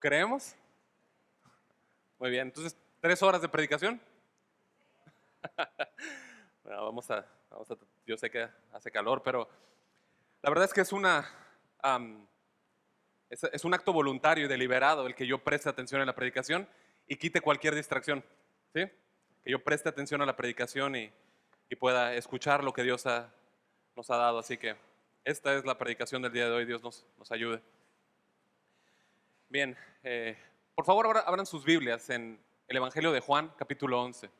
¿Creemos? Muy bien, entonces, 3 horas de predicación. Bueno, yo sé que hace calor, pero la verdad es que am, es un acto voluntario y deliberado el que yo preste atención en la predicación y quite cualquier distracción, ¿sí? Que yo preste atención a la predicación y pueda escuchar lo que nos ha dado. Así que esta es la predicación del día de hoy. Dios nos ayude. Bien, por favor, ahora abran sus Biblias en el Evangelio de Juan, capítulo 11.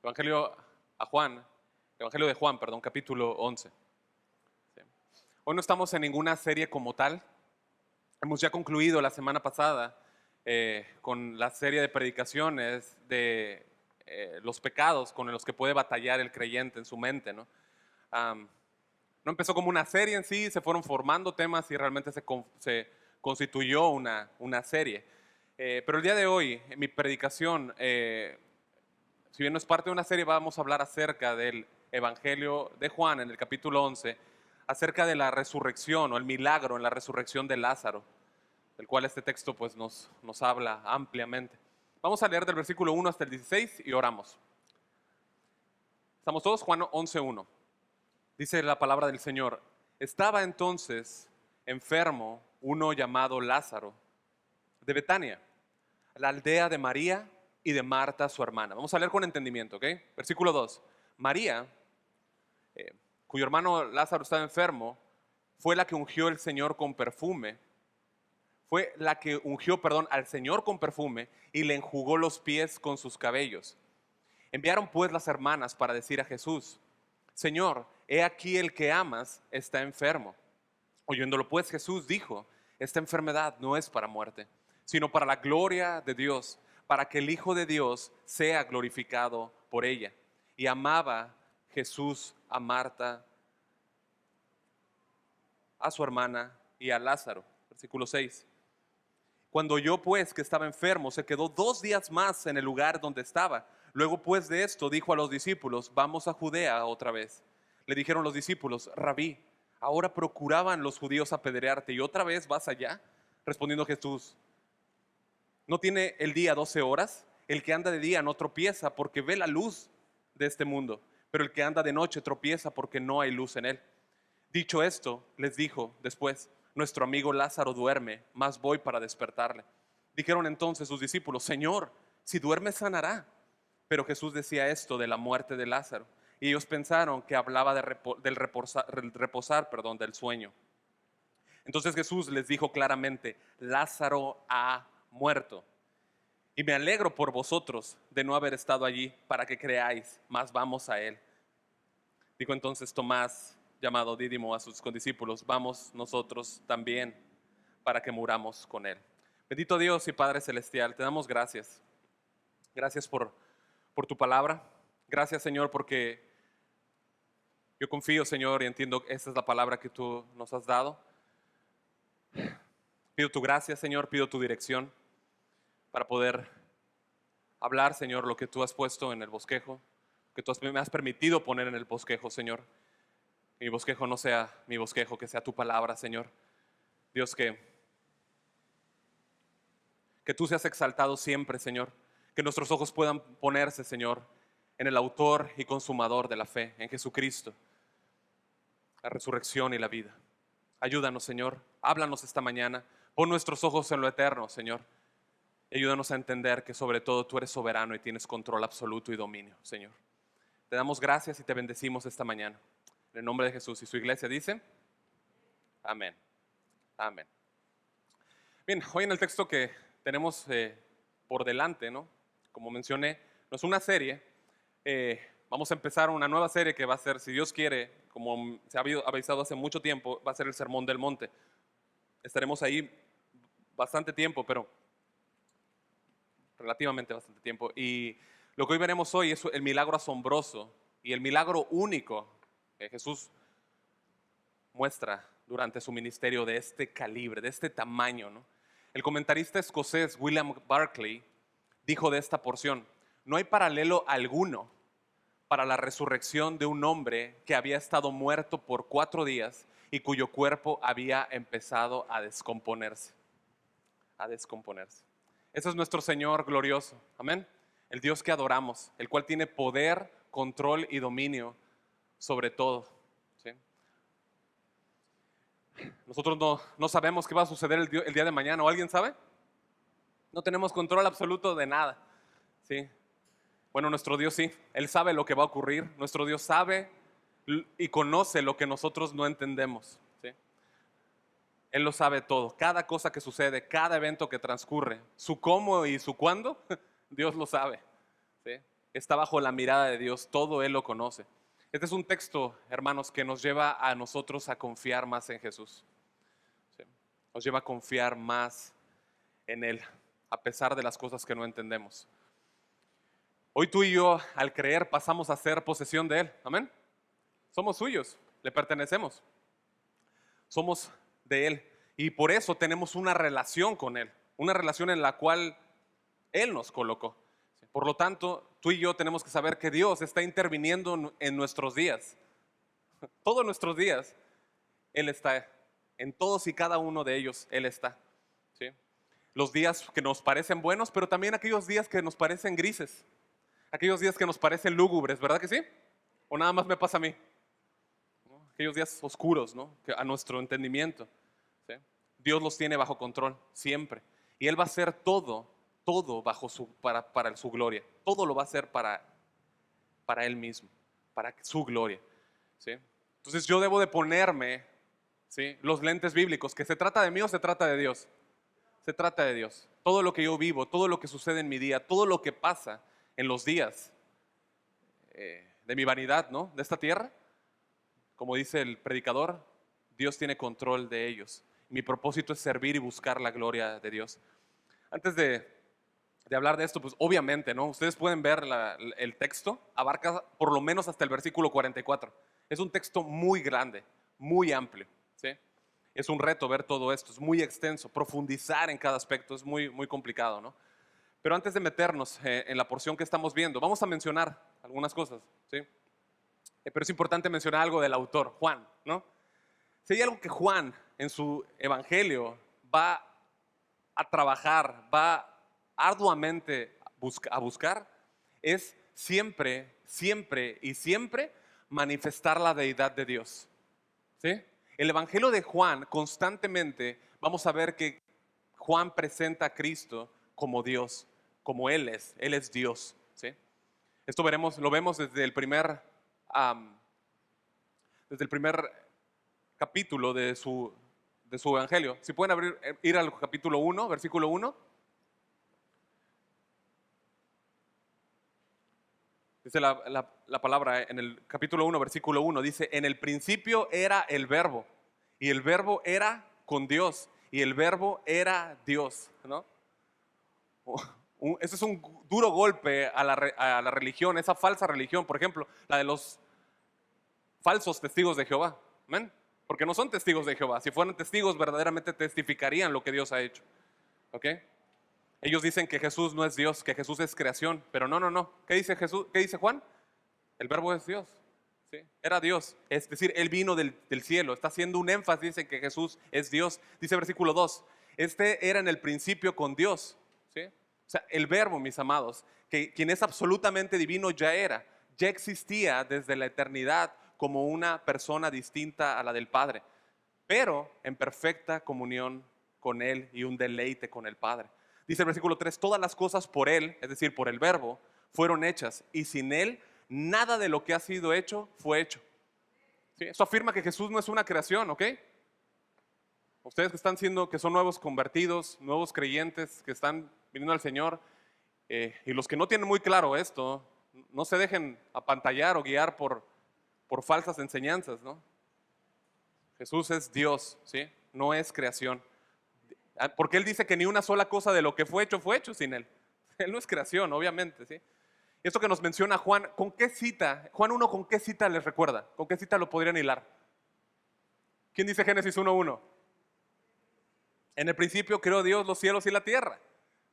Evangelio a Juan, Evangelio de Juan, perdón, capítulo 11. Sí. Hoy no estamos en ninguna serie como tal. Hemos ya concluido la semana pasada con la serie de predicaciones de los pecados con los que puede batallar el creyente en su mente, ¿no? No empezó como una serie en sí, se fueron formando temas y realmente se constituyó una serie. Pero el día de hoy, en mi predicación, si bien no es parte de una serie, vamos a hablar acerca del Evangelio de Juan en el capítulo 11, acerca de la resurrección o el milagro en la resurrección de Lázaro, del cual este texto pues nos habla ampliamente. Vamos a leer del versículo 1 hasta el 16 y oramos. ¿Estamos todos? Juan 11:1. Dice la palabra del Señor: estaba entonces enfermo uno llamado Lázaro, de Betania, la aldea de María y de Marta, su hermana. Vamos a leer con entendimiento, ¿ok? Versículo 2. María, cuyo hermano Lázaro estaba enfermo, fue la que ungió el Señor con perfume. Fue la que ungió, perdón, al Señor con perfume y le enjugó los pies con sus cabellos. Enviaron pues las hermanas para decir a Jesús: Señor, he aquí el que amas está enfermo. Oyéndolo pues Jesús dijo: esta enfermedad no es para muerte, sino para la gloria de Dios, para que el Hijo de Dios sea glorificado por ella. Y amaba Jesús a Marta, a su hermana y a Lázaro. Versículo 6. Cuando oyó pues que estaba enfermo, se quedó 2 días más en el lugar donde estaba. Luego pues de esto dijo a los discípulos: vamos a Judea otra vez. Le dijeron los discípulos: Rabí, ahora procuraban los judíos apedrearte y otra vez vas allá. Respondiendo Jesús: ¿no tiene el día 12 horas? El que anda de día no tropieza porque ve la luz de este mundo, pero el que anda de noche tropieza porque no hay luz en él. Dicho esto, les dijo después: nuestro amigo Lázaro duerme, mas voy para despertarle. Dijeron entonces sus discípulos: Señor, si duerme sanará. Pero Jesús decía esto de la muerte de Lázaro, y ellos pensaron que hablaba del reposar, del sueño. Entonces Jesús les dijo claramente: Lázaro ha muerto, y me alegro por vosotros de no haber estado allí para que creáis, mas vamos a él. Dijo entonces Tomás, llamado Dídimo, a sus condiscípulos: vamos nosotros también para que muramos con él. Bendito Dios y Padre Celestial, te damos gracias. Gracias por tu palabra. Gracias, Señor, porque yo confío, Señor, y entiendo que esta es la palabra que tú nos has dado. Pido tu gracia, Señor, pido tu dirección para poder hablar, Señor, lo que tú has puesto en el bosquejo, que tú me has permitido poner en el bosquejo, Señor. Que mi bosquejo no sea mi bosquejo, que sea tu palabra, Señor. Dios, que tú seas exaltado siempre, Señor. Que nuestros ojos puedan ponerse, Señor, en el autor y consumador de la fe, en Jesucristo, la resurrección y la vida. Ayúdanos, Señor. Háblanos esta mañana. Pon nuestros ojos en lo eterno, Señor. Y ayúdanos a entender que sobre todo tú eres soberano y tienes control absoluto y dominio, Señor. Te damos gracias y te bendecimos esta mañana. En el nombre de Jesús y su iglesia dice: amén. Amén. Bien, hoy en el texto que tenemos por delante, ¿no? Como mencioné, no es una serie. Vamos a empezar una nueva serie que va a ser, si Dios quiere, como se ha avisado hace mucho tiempo, va a ser el Sermón del Monte. Estaremos ahí bastante tiempo, pero relativamente bastante tiempo. Y lo que hoy veremos hoy es el milagro asombroso y el milagro único que Jesús muestra durante su ministerio de este calibre, de este tamaño, ¿no? El comentarista escocés William Barclay dijo de esta porción: no hay paralelo alguno para la resurrección de un hombre que había estado muerto por 4 días y cuyo cuerpo había empezado a descomponerse. a descomponerse. Ese es nuestro Señor glorioso, amén. El Dios que adoramos, el cual tiene poder, control y dominio sobre todo, ¿sí? Nosotros no sabemos qué va a suceder el día de mañana. ¿O alguien sabe? No tenemos control absoluto de nada, ¿sí? Bueno, nuestro Dios sí, Él sabe lo que va a ocurrir. Nuestro Dios sabe y conoce lo que nosotros no entendemos, ¿sí? Él lo sabe todo, cada cosa que sucede, cada evento que transcurre, su cómo y su cuándo, Dios lo sabe, ¿sí? Está bajo la mirada de Dios, todo Él lo conoce. Este es un texto, hermanos, que nos lleva a nosotros a confiar más en Jesús, ¿sí? Nos lleva a confiar más en Él, a pesar de las cosas que no entendemos. Hoy tú y yo, al creer, pasamos a ser posesión de Él, amén. Somos suyos, le pertenecemos, somos de Él, y por eso tenemos una relación con Él, una relación en la cual Él nos colocó. Por lo tanto, tú y yo tenemos que saber que Dios está interviniendo en nuestros días, todos nuestros días. Él está, en todos y cada uno de ellos Él está, ¿sí? Los días que nos parecen buenos, pero también aquellos días que nos parecen grises, aquellos días que nos parecen lúgubres, ¿verdad que sí? ¿O nada más me pasa a mí? Aquellos días oscuros, ¿no? Que a nuestro entendimiento, ¿sí? Dios los tiene bajo control siempre, y Él va a hacer todo bajo para su gloria. Todo lo va a hacer para Él mismo, para su gloria, ¿sí? Entonces yo debo de ponerme, ¿sí?, los lentes bíblicos, que se trata de mí o se trata de Dios. Se trata de Dios. Todo lo que yo vivo, todo lo que sucede en mi día, todo lo que pasa en los días de mi vanidad, ¿no?, de esta tierra, como dice el predicador, Dios tiene control de ellos. Mi propósito es servir y buscar la gloria de Dios. Antes de hablar de esto, pues obviamente, ¿no? Ustedes pueden ver el texto, abarca por lo menos hasta el versículo 44. Es un texto muy grande, muy amplio, ¿sí? Es un reto ver todo esto, es muy extenso, profundizar en cada aspecto es muy, muy complicado, ¿no? Pero antes de meternos en la porción que estamos viendo, vamos a mencionar algunas cosas, ¿sí? Pero es importante mencionar algo del autor, Juan, ¿no? Si hay algo que Juan en su evangelio va a trabajar, va arduamente a buscar, es siempre, siempre y siempre manifestar la deidad de Dios, ¿sí? El evangelio de Juan constantemente vamos a ver que Juan presenta a Cristo como Dios, como Él es Dios, ¿sí? Esto lo vemos desde el primer capítulo de su evangelio. Si pueden ir al capítulo 1, versículo 1. Dice la palabra en el capítulo 1, versículo 1, dice: en el principio era el verbo, y el verbo era con Dios, y el verbo era Dios, ¿no? Ese es un duro golpe a la religión, esa falsa religión, por ejemplo, la de los falsos testigos de Jehová, ¿amén? Porque no son testigos de Jehová. Si fueran testigos, verdaderamente testificarían lo que Dios ha hecho, ¿ok? Ellos dicen que Jesús no es Dios, que Jesús es creación, pero no. ¿Qué dice Jesús? ¿Qué dice Juan? El verbo es Dios, ¿sí? Era Dios, es decir, Él vino del cielo. Está haciendo un énfasis en que Jesús es Dios. Dice versículo 2, este era en el principio con Dios, ¿sí? O sea, el verbo, mis amados, que quien es absolutamente divino ya existía desde la eternidad como una persona distinta a la del Padre, pero en perfecta comunión con Él y un deleite con el Padre. Dice el versículo 3, todas las cosas por Él, es decir, por el verbo, fueron hechas, y sin Él nada de lo que ha sido hecho fue hecho, ¿sí? Eso afirma que Jesús no es una creación, ¿ok? Ustedes que son nuevos convertidos, nuevos creyentes que están viniendo al Señor, y los que no tienen muy claro esto, no se dejen apantallar o guiar por falsas enseñanzas, ¿no? Jesús es Dios, ¿sí? No es creación. Porque Él dice que ni una sola cosa de lo que fue hecho sin Él. Él no es creación, obviamente, ¿sí? Esto que nos menciona Juan, ¿con qué cita? Juan 1, ¿con qué cita les recuerda? ¿Con qué cita lo podrían hilar? ¿Quién dice Génesis 1:1? En el principio creó Dios los cielos y la tierra.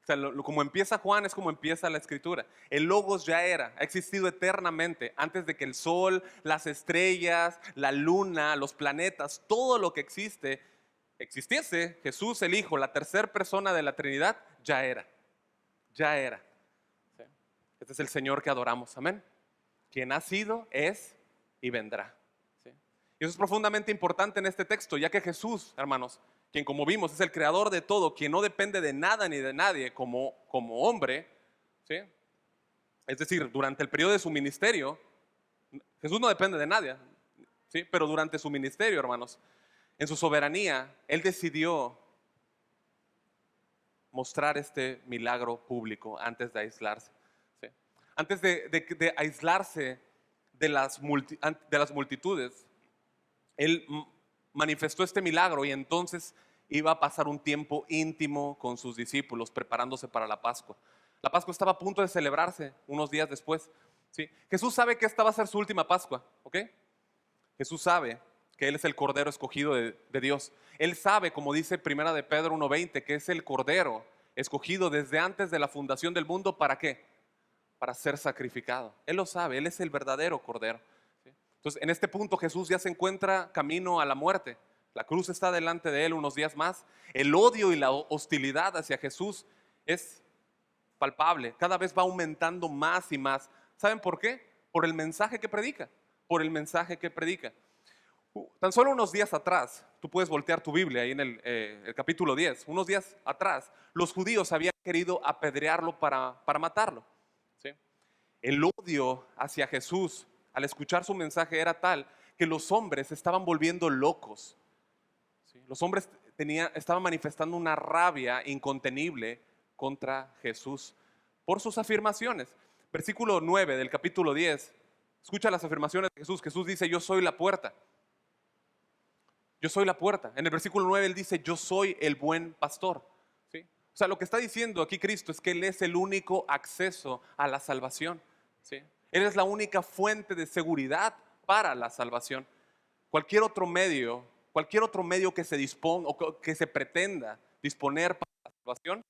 O sea, como empieza Juan es como empieza la escritura. El Logos ha existido eternamente, antes de que el sol, las estrellas, la luna, los planetas, todo lo que existe existiese Jesús el Hijo, la tercera persona de la Trinidad, ya era. Ya era. ¿Sí? Este es el Señor que adoramos, amén. Quien ha sido, es y vendrá. ¿Sí? Y eso es profundamente importante en este texto, ya que Jesús, hermanos, quien como vimos es el creador de todo, quien no depende de nada ni de nadie como hombre, ¿sí? Es decir, durante el periodo de su ministerio, Jesús no depende de nadie, ¿sí? Pero durante su ministerio, hermanos, en su soberanía, Él decidió mostrar este milagro público antes de aislarse. ¿Sí? Antes de aislarse de las multitudes, Él manifestó este milagro y entonces iba a pasar un tiempo íntimo con sus discípulos preparándose para la Pascua. La Pascua estaba a punto de celebrarse unos días después. ¿Sí? Jesús sabe que esta va a ser su última Pascua, ¿ok? Jesús sabe que Él es el Cordero escogido de Dios. Él sabe, como dice Primera de Pedro 1:20, que es el Cordero escogido desde antes de la fundación del mundo. ¿Para qué? Para ser sacrificado. Él lo sabe, Él es el verdadero Cordero. ¿Sí? Entonces, en este punto Jesús ya se encuentra camino a la muerte. La cruz está delante de Él unos días más. El odio y la hostilidad hacia Jesús es palpable. Cada vez va aumentando más y más. ¿Saben por qué? Por el mensaje que predica. Por el mensaje que predica. Tan solo unos días atrás, tú puedes voltear tu Biblia ahí en el capítulo 10, unos días atrás, los judíos habían querido apedrearlo para matarlo. ¿Sí? El odio hacia Jesús al escuchar su mensaje era tal que los hombres se estaban volviendo locos. ¿Sí? Los hombres estaban manifestando una rabia incontenible contra Jesús por sus afirmaciones. Versículo 9 del capítulo 10, escucha las afirmaciones de Jesús. Jesús dice: yo soy la puerta. Yo soy la puerta. En el versículo 9 Él dice: yo soy el buen pastor. ¿Sí? O sea, lo que está diciendo aquí Cristo es que Él es el único acceso a la salvación. ¿Sí? Él es la única fuente de seguridad para la salvación. Cualquier otro medio que se disponga o que se pretenda disponer para la salvación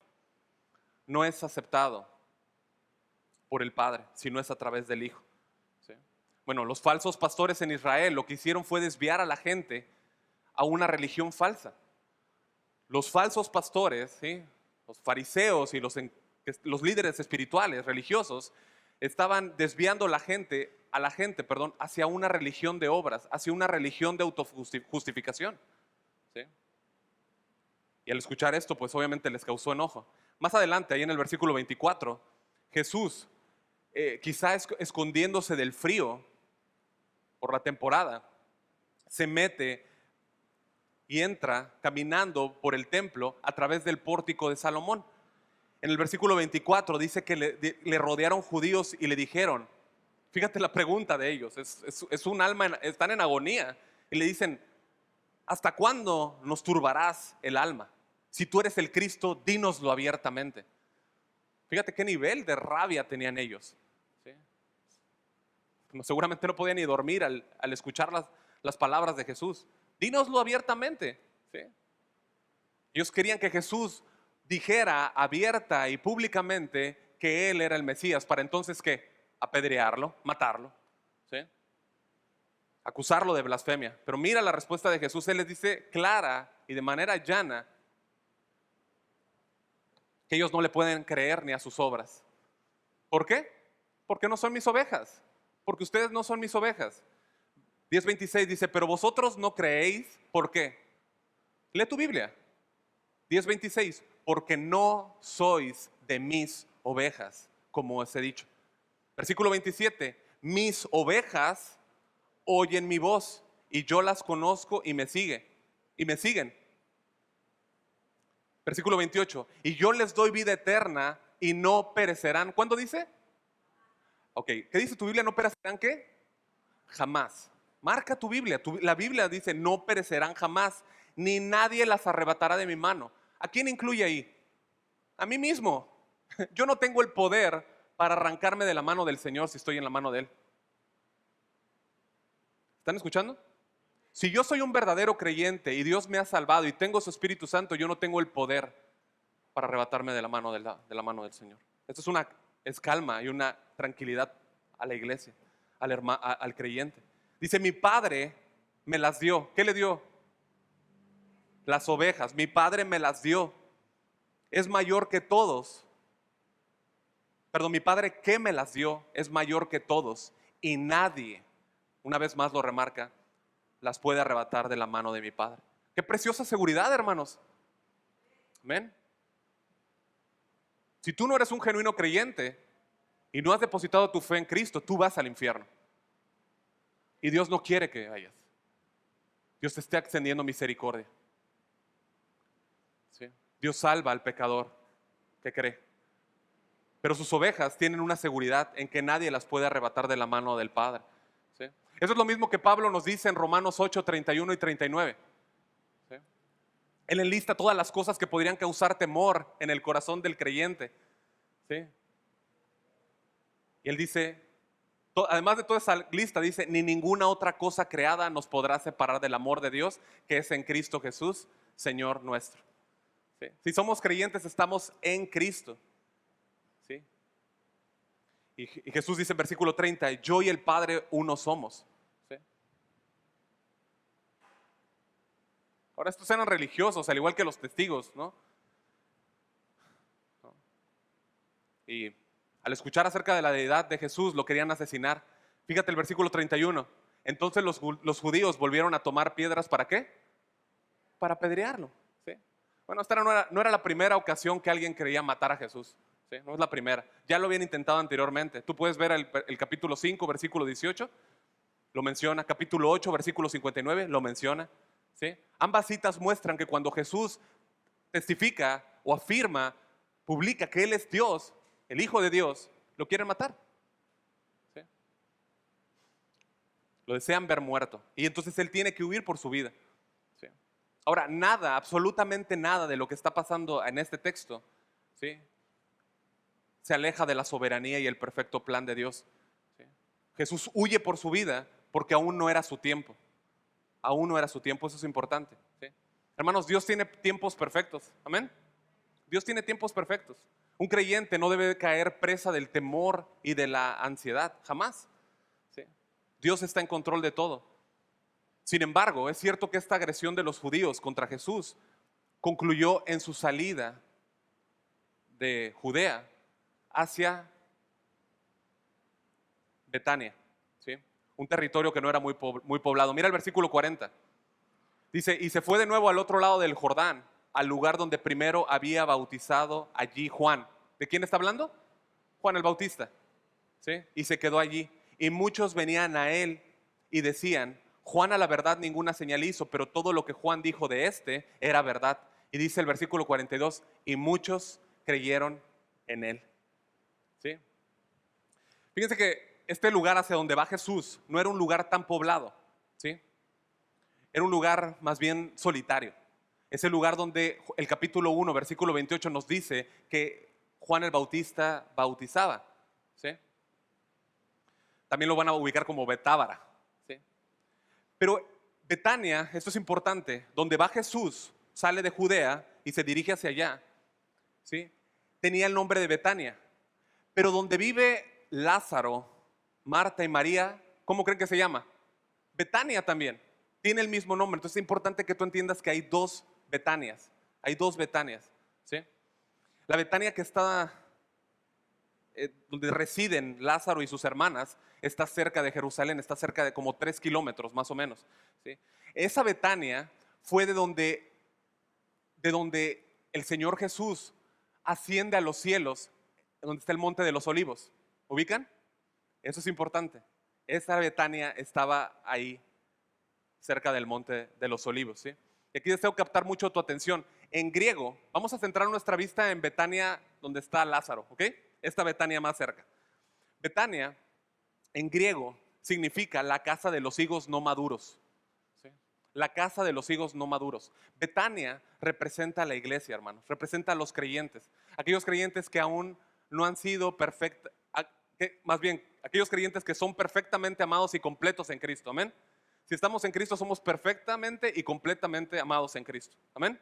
no es aceptado por el Padre, sino es a través del Hijo. ¿Sí? Bueno, los falsos pastores en Israel lo que hicieron fue desviar a la gente a una religión falsa. Los falsos pastores, ¿sí? Los fariseos y los líderes espirituales, religiosos, estaban desviando a la gente, hacia una religión de obras, hacia una religión de autojustificación. ¿Sí? Y al escuchar esto, pues obviamente les causó enojo. Más adelante, ahí en el versículo 24, Jesús, quizá escondiéndose del frío por la temporada, se mete y entra caminando por el templo a través del pórtico de Salomón. En el versículo 24 dice que le rodearon judíos y le dijeron, fíjate la pregunta de ellos, es un alma, están en agonía, y le dicen: ¿hasta cuándo nos turbarás el alma? Si tú eres el Cristo, dínoslo abiertamente. Fíjate qué nivel de rabia tenían ellos. ¿Sí? Seguramente no podían ni dormir al escuchar las palabras de Jesús. Dínoslo abiertamente. ¿Sí? Ellos querían que Jesús dijera abierta y públicamente que Él era el Mesías, para entonces ¿qué? Apedrearlo, matarlo, ¿sí? Acusarlo de blasfemia. Pero mira la respuesta de Jesús. Él les dice clara y de manera llana que ellos no le pueden creer ni a sus obras. ¿Por qué? Porque no son mis ovejas. Porque ustedes no son mis ovejas. 10:26 dice: pero vosotros no creéis. ¿Por qué? Lee tu Biblia. 10:26, porque no sois de mis ovejas, como os he dicho. Versículo 27, mis ovejas oyen mi voz y yo las conozco y me siguen. Versículo 28, y yo les doy vida eterna y no perecerán. ¿Cuándo dice? Ok, ¿qué dice tu Biblia? ¿No perecerán qué? Jamás. Marca tu Biblia. La Biblia dice: no perecerán jamás, ni nadie las arrebatará de mi mano. ¿A quién incluye ahí? A mí mismo. Yo no tengo el poder para arrancarme de la mano del Señor si estoy en la mano de Él. ¿Están escuchando? Si yo soy un verdadero creyente y Dios me ha salvado y tengo su Espíritu Santo, yo no tengo el poder para arrebatarme de la mano del Señor. Esto es calma y una tranquilidad a la iglesia, al creyente. Dice: mi Padre me las dio. ¿Qué le dio? las ovejas, mi Padre me las dio. Es mayor que todos. Perdón, mi Padre que me las dio es mayor que todos. Y nadie, una vez más lo remarca, las puede arrebatar de la mano de mi Padre. Qué preciosa seguridad, hermanos. Amén. Si tú no eres un genuino creyente y no has depositado tu fe en Cristo, tú vas al infierno. Y Dios no quiere que vayas. Dios te esté extendiendo misericordia. ¿Sí? Dios salva al pecador que cree. Pero sus ovejas tienen una seguridad en que nadie las puede arrebatar de la mano del Padre. ¿Sí? Eso es lo mismo que Pablo nos dice en Romanos 8, 31 y 39. ¿Sí? Él enlista todas las cosas que podrían causar temor en el corazón del creyente. ¿Sí? Y él dice, además de toda esa lista, dice, ni ninguna otra cosa creada nos podrá separar del amor de Dios que es en Cristo Jesús, Señor nuestro. ¿Sí? Si somos creyentes, estamos en Cristo. ¿Sí? Y Jesús dice en versículo 30, yo y el Padre uno somos. ¿Sí? Ahora estos eran religiosos, al igual que los testigos, ¿no? Y al escuchar acerca de la deidad de Jesús, lo querían asesinar. Fíjate el versículo 31. Entonces los judíos volvieron a tomar piedras, ¿para qué? Para apedrearlo. ¿Sí? Bueno, esta no era la primera ocasión que alguien quería matar a Jesús. ¿Sí? No es la primera. Ya lo habían intentado anteriormente. Tú puedes ver el capítulo 5, versículo 18. Lo menciona. Capítulo 8, versículo 59. Lo menciona. ¿Sí? Ambas citas muestran que cuando Jesús testifica o afirma, publica que Él es Dios, el Hijo de Dios, lo quieren matar. ¿Sí? Lo desean ver muerto. Y entonces Él tiene que huir por su vida. ¿Sí? Ahora, nada, absolutamente nada de lo que está pasando en este texto, ¿sí?, se aleja de la soberanía y el perfecto plan de Dios. ¿Sí? Jesús huye por su vida porque aún no era su tiempo. Aún no era su tiempo, eso es importante. ¿Sí? Hermanos, Dios tiene tiempos perfectos. Amén. Dios tiene tiempos perfectos. Un creyente no debe caer presa del temor y de la ansiedad, jamás. ¿Sí? Dios está en control de todo. Sin embargo, es cierto que esta agresión de los judíos contra Jesús concluyó en su salida de Judea hacia Betania, ¿sí?, un territorio que no era muy poblado. Mira el versículo 40. Dice, y se fue de nuevo al otro lado del Jordán, al lugar donde primero había bautizado allí Juan. ¿De quién está hablando? Juan el Bautista. ¿Sí? Y se quedó allí. Y muchos venían a él y decían, Juan a la verdad ninguna señal hizo, pero todo lo que Juan dijo de este era verdad. Y dice el versículo 42, y muchos creyeron en él. ¿Sí? Fíjense que este lugar hacia donde va Jesús no era un lugar tan poblado. ¿Sí? Era un lugar más bien solitario. Es el lugar donde el capítulo 1, versículo 28 nos dice que Juan el Bautista bautizaba. ¿Sí? También lo van a ubicar como Betábara. ¿Sí? Pero Betania, esto es importante, donde va Jesús, sale de Judea y se dirige hacia allá. ¿Sí? Tenía el nombre de Betania. Pero donde vive Lázaro, Marta y María, ¿cómo creen que se llama? Betania también. Tiene el mismo nombre. Entonces es importante que tú entiendas que hay dos Betanias. Hay dos Betanias. ¿Sí? La Betania que está donde residen Lázaro y sus hermanas está cerca de Jerusalén, está cerca de como 3 kilómetros más o menos. ¿Sí? Esa Betania fue de donde el Señor Jesús asciende a los cielos, donde está el monte de los olivos. ¿Ubican? Eso es importante. Esa Betania estaba ahí, cerca del monte de los olivos. ¿Sí? Y aquí deseo captar mucho tu atención. En griego, vamos a centrar nuestra vista en Betania, donde está Lázaro, ¿ok? Esta Betania más cerca. Betania, en griego, significa la casa de los higos no maduros. ¿Sí? La casa de los higos no maduros. Betania representa a la iglesia, hermanos. Representa a los creyentes. Aquellos creyentes que aún no han sido perfectos, más bien, aquellos creyentes que son perfectamente amados y completos en Cristo. Amén. Si estamos en Cristo, somos perfectamente y completamente amados en Cristo. Amén.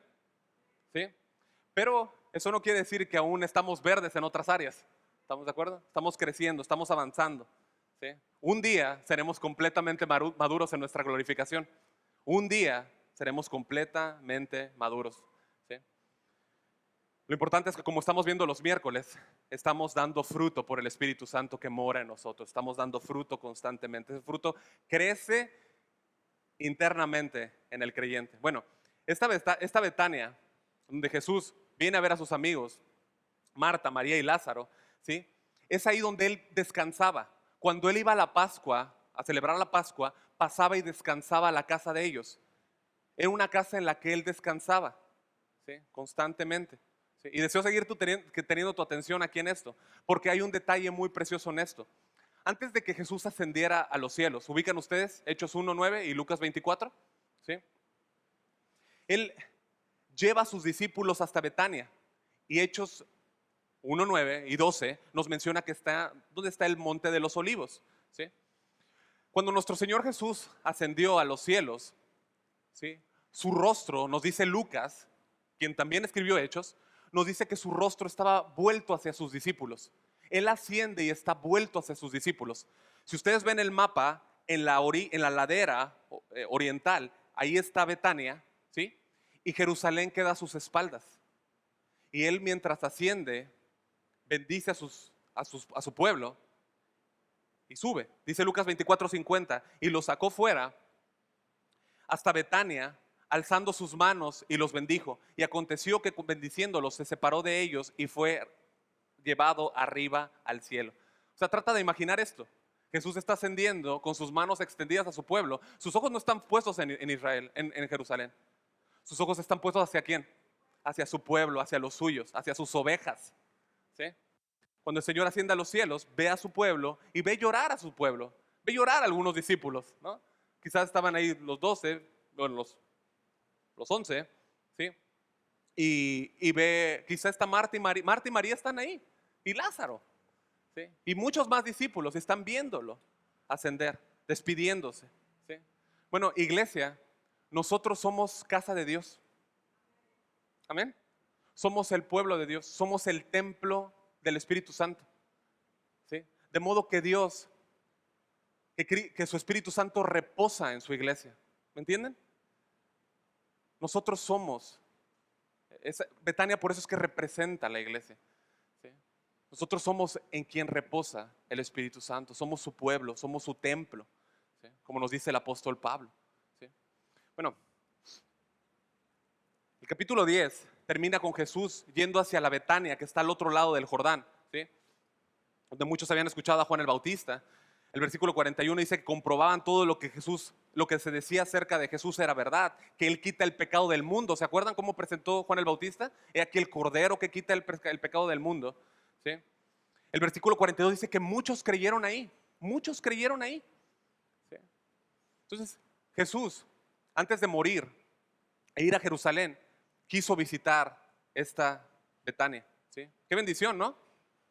¿Sí? Pero eso no quiere decir que aún estamos verdes en otras áreas. ¿Estamos de acuerdo? Estamos creciendo, estamos avanzando. ¿Sí? Un día seremos completamente maduros en nuestra glorificación. Un día seremos completamente maduros. ¿Sí? Lo importante es que como estamos viendo los miércoles, estamos dando fruto por el Espíritu Santo que mora en nosotros. Estamos dando fruto constantemente. Ese fruto crece internamente en el creyente. Bueno, esta Betania, donde Jesús viene a ver a sus amigos, Marta, María y Lázaro, ¿sí? Es ahí donde él descansaba. Cuando él iba a la Pascua, a celebrar la Pascua, pasaba y descansaba a la casa de ellos. Era una casa en la que él descansaba, ¿sí? Constantemente. ¿Sí? Y deseo seguir teniendo tu atención aquí en esto, porque hay un detalle muy precioso en esto. Antes de que Jesús ascendiera a los cielos, ¿ubican ustedes Hechos 1:9 y Lucas 24? ¿Sí? Él lleva a sus discípulos hasta Betania, y Hechos 1:9 y 12 nos menciona que está, ¿dónde está el monte de los olivos? ¿Sí? Cuando nuestro Señor Jesús ascendió a los cielos, ¿sí? Su rostro, nos dice Lucas, quien también escribió Hechos, nos dice que su rostro estaba vuelto hacia sus discípulos. Él asciende y está vuelto hacia sus discípulos. Si ustedes ven el mapa, en la ladera oriental, ahí está Betania, ¿sí? Y Jerusalén queda a sus espaldas. Y él, mientras asciende, bendice a su pueblo y sube. Dice Lucas 24:50, y los sacó fuera hasta Betania, alzando sus manos, y los bendijo. Y aconteció que bendiciéndolos se separó de ellos y fue llevado arriba al cielo. O sea, trata de imaginar esto. Jesús está ascendiendo con sus manos extendidas a su pueblo. Sus ojos no están puestos en Israel, en Jerusalén. Sus ojos están puestos ¿hacia quién? Hacia su pueblo, hacia los suyos, hacia sus ovejas. ¿Sí? Cuando el Señor asciende a los cielos, ve a su pueblo y ve llorar a su pueblo. Ve llorar a algunos discípulos, ¿no? Quizás estaban ahí los 12, bueno, los 11, ¿sí? Y ve, quizás está Marta y María están ahí, y Lázaro, ¿sí? Y muchos más discípulos están viéndolo ascender, despidiéndose, ¿sí? Bueno, iglesia, nosotros somos casa de Dios. Amén. Somos el pueblo de Dios, somos el templo del Espíritu Santo, ¿sí? De modo que Dios, que su Espíritu Santo reposa en su iglesia. ¿Me entienden? Nosotros somos Betania, por eso es que representa a la iglesia, ¿sí? Nosotros somos en quien reposa el Espíritu Santo, somos su pueblo, somos su templo, ¿sí? Como nos dice el apóstol Pablo, ¿sí? Bueno, el capítulo 10 termina con Jesús yendo hacia la Betania, que está al otro lado del Jordán, ¿sí? Donde muchos habían escuchado a Juan el Bautista. El versículo 41 dice que comprobaban todo lo que se decía acerca de Jesús era verdad, que Él quita el pecado del mundo. ¿Se acuerdan cómo presentó Juan el Bautista? He aquí el Cordero que quita el pecado del mundo, ¿sí? El versículo 42 dice que muchos creyeron ahí, ¿sí? Entonces Jesús, antes de morir e ir a Jerusalén, quiso visitar esta Betania, ¿sí? Qué bendición, ¿no?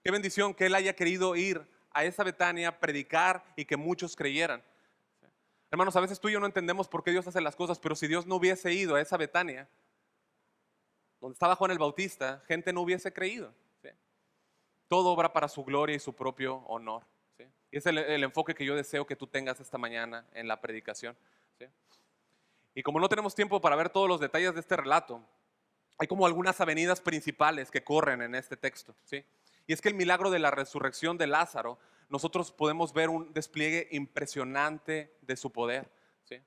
Qué bendición que Él haya querido ir a esa Betania, predicar y que muchos creyeran. Hermanos, a veces tú y yo no entendemos por qué Dios hace las cosas, pero si Dios no hubiese ido a esa Betania, donde estaba Juan el Bautista, gente no hubiese creído, ¿sí? Todo obra para su gloria y su propio honor, ¿sí? Y es el enfoque que yo deseo que tú tengas esta mañana en la predicación, ¿sí? Y como no tenemos tiempo para ver todos los detalles de este relato, hay como algunas avenidas principales que corren en este texto, ¿sí? Y es que el milagro de la resurrección de Lázaro, nosotros podemos ver un despliegue impresionante de su poder, ¿sí?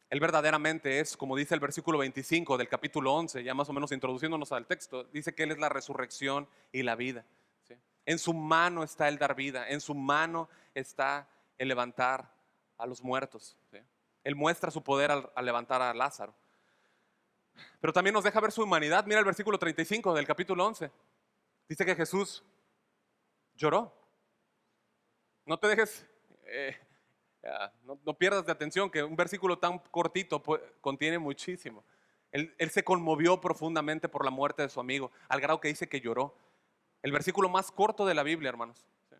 Él verdaderamente es, como dice el versículo 25 del capítulo 11, ya más o menos introduciéndonos al texto, dice que Él es la resurrección y la vida, ¿sí? En su mano está el dar vida, en su mano está el levantar a los muertos, ¿sí? Él muestra su poder al levantar a Lázaro. Pero también nos deja ver su humanidad. Mira el versículo 35 del capítulo 11. Dice que Jesús lloró. No te dejes, no pierdas de atención que un versículo tan cortito contiene muchísimo. Él se conmovió profundamente por la muerte de su amigo, al grado que dice que lloró. El versículo más corto de la Biblia, hermanos. ¿Sí?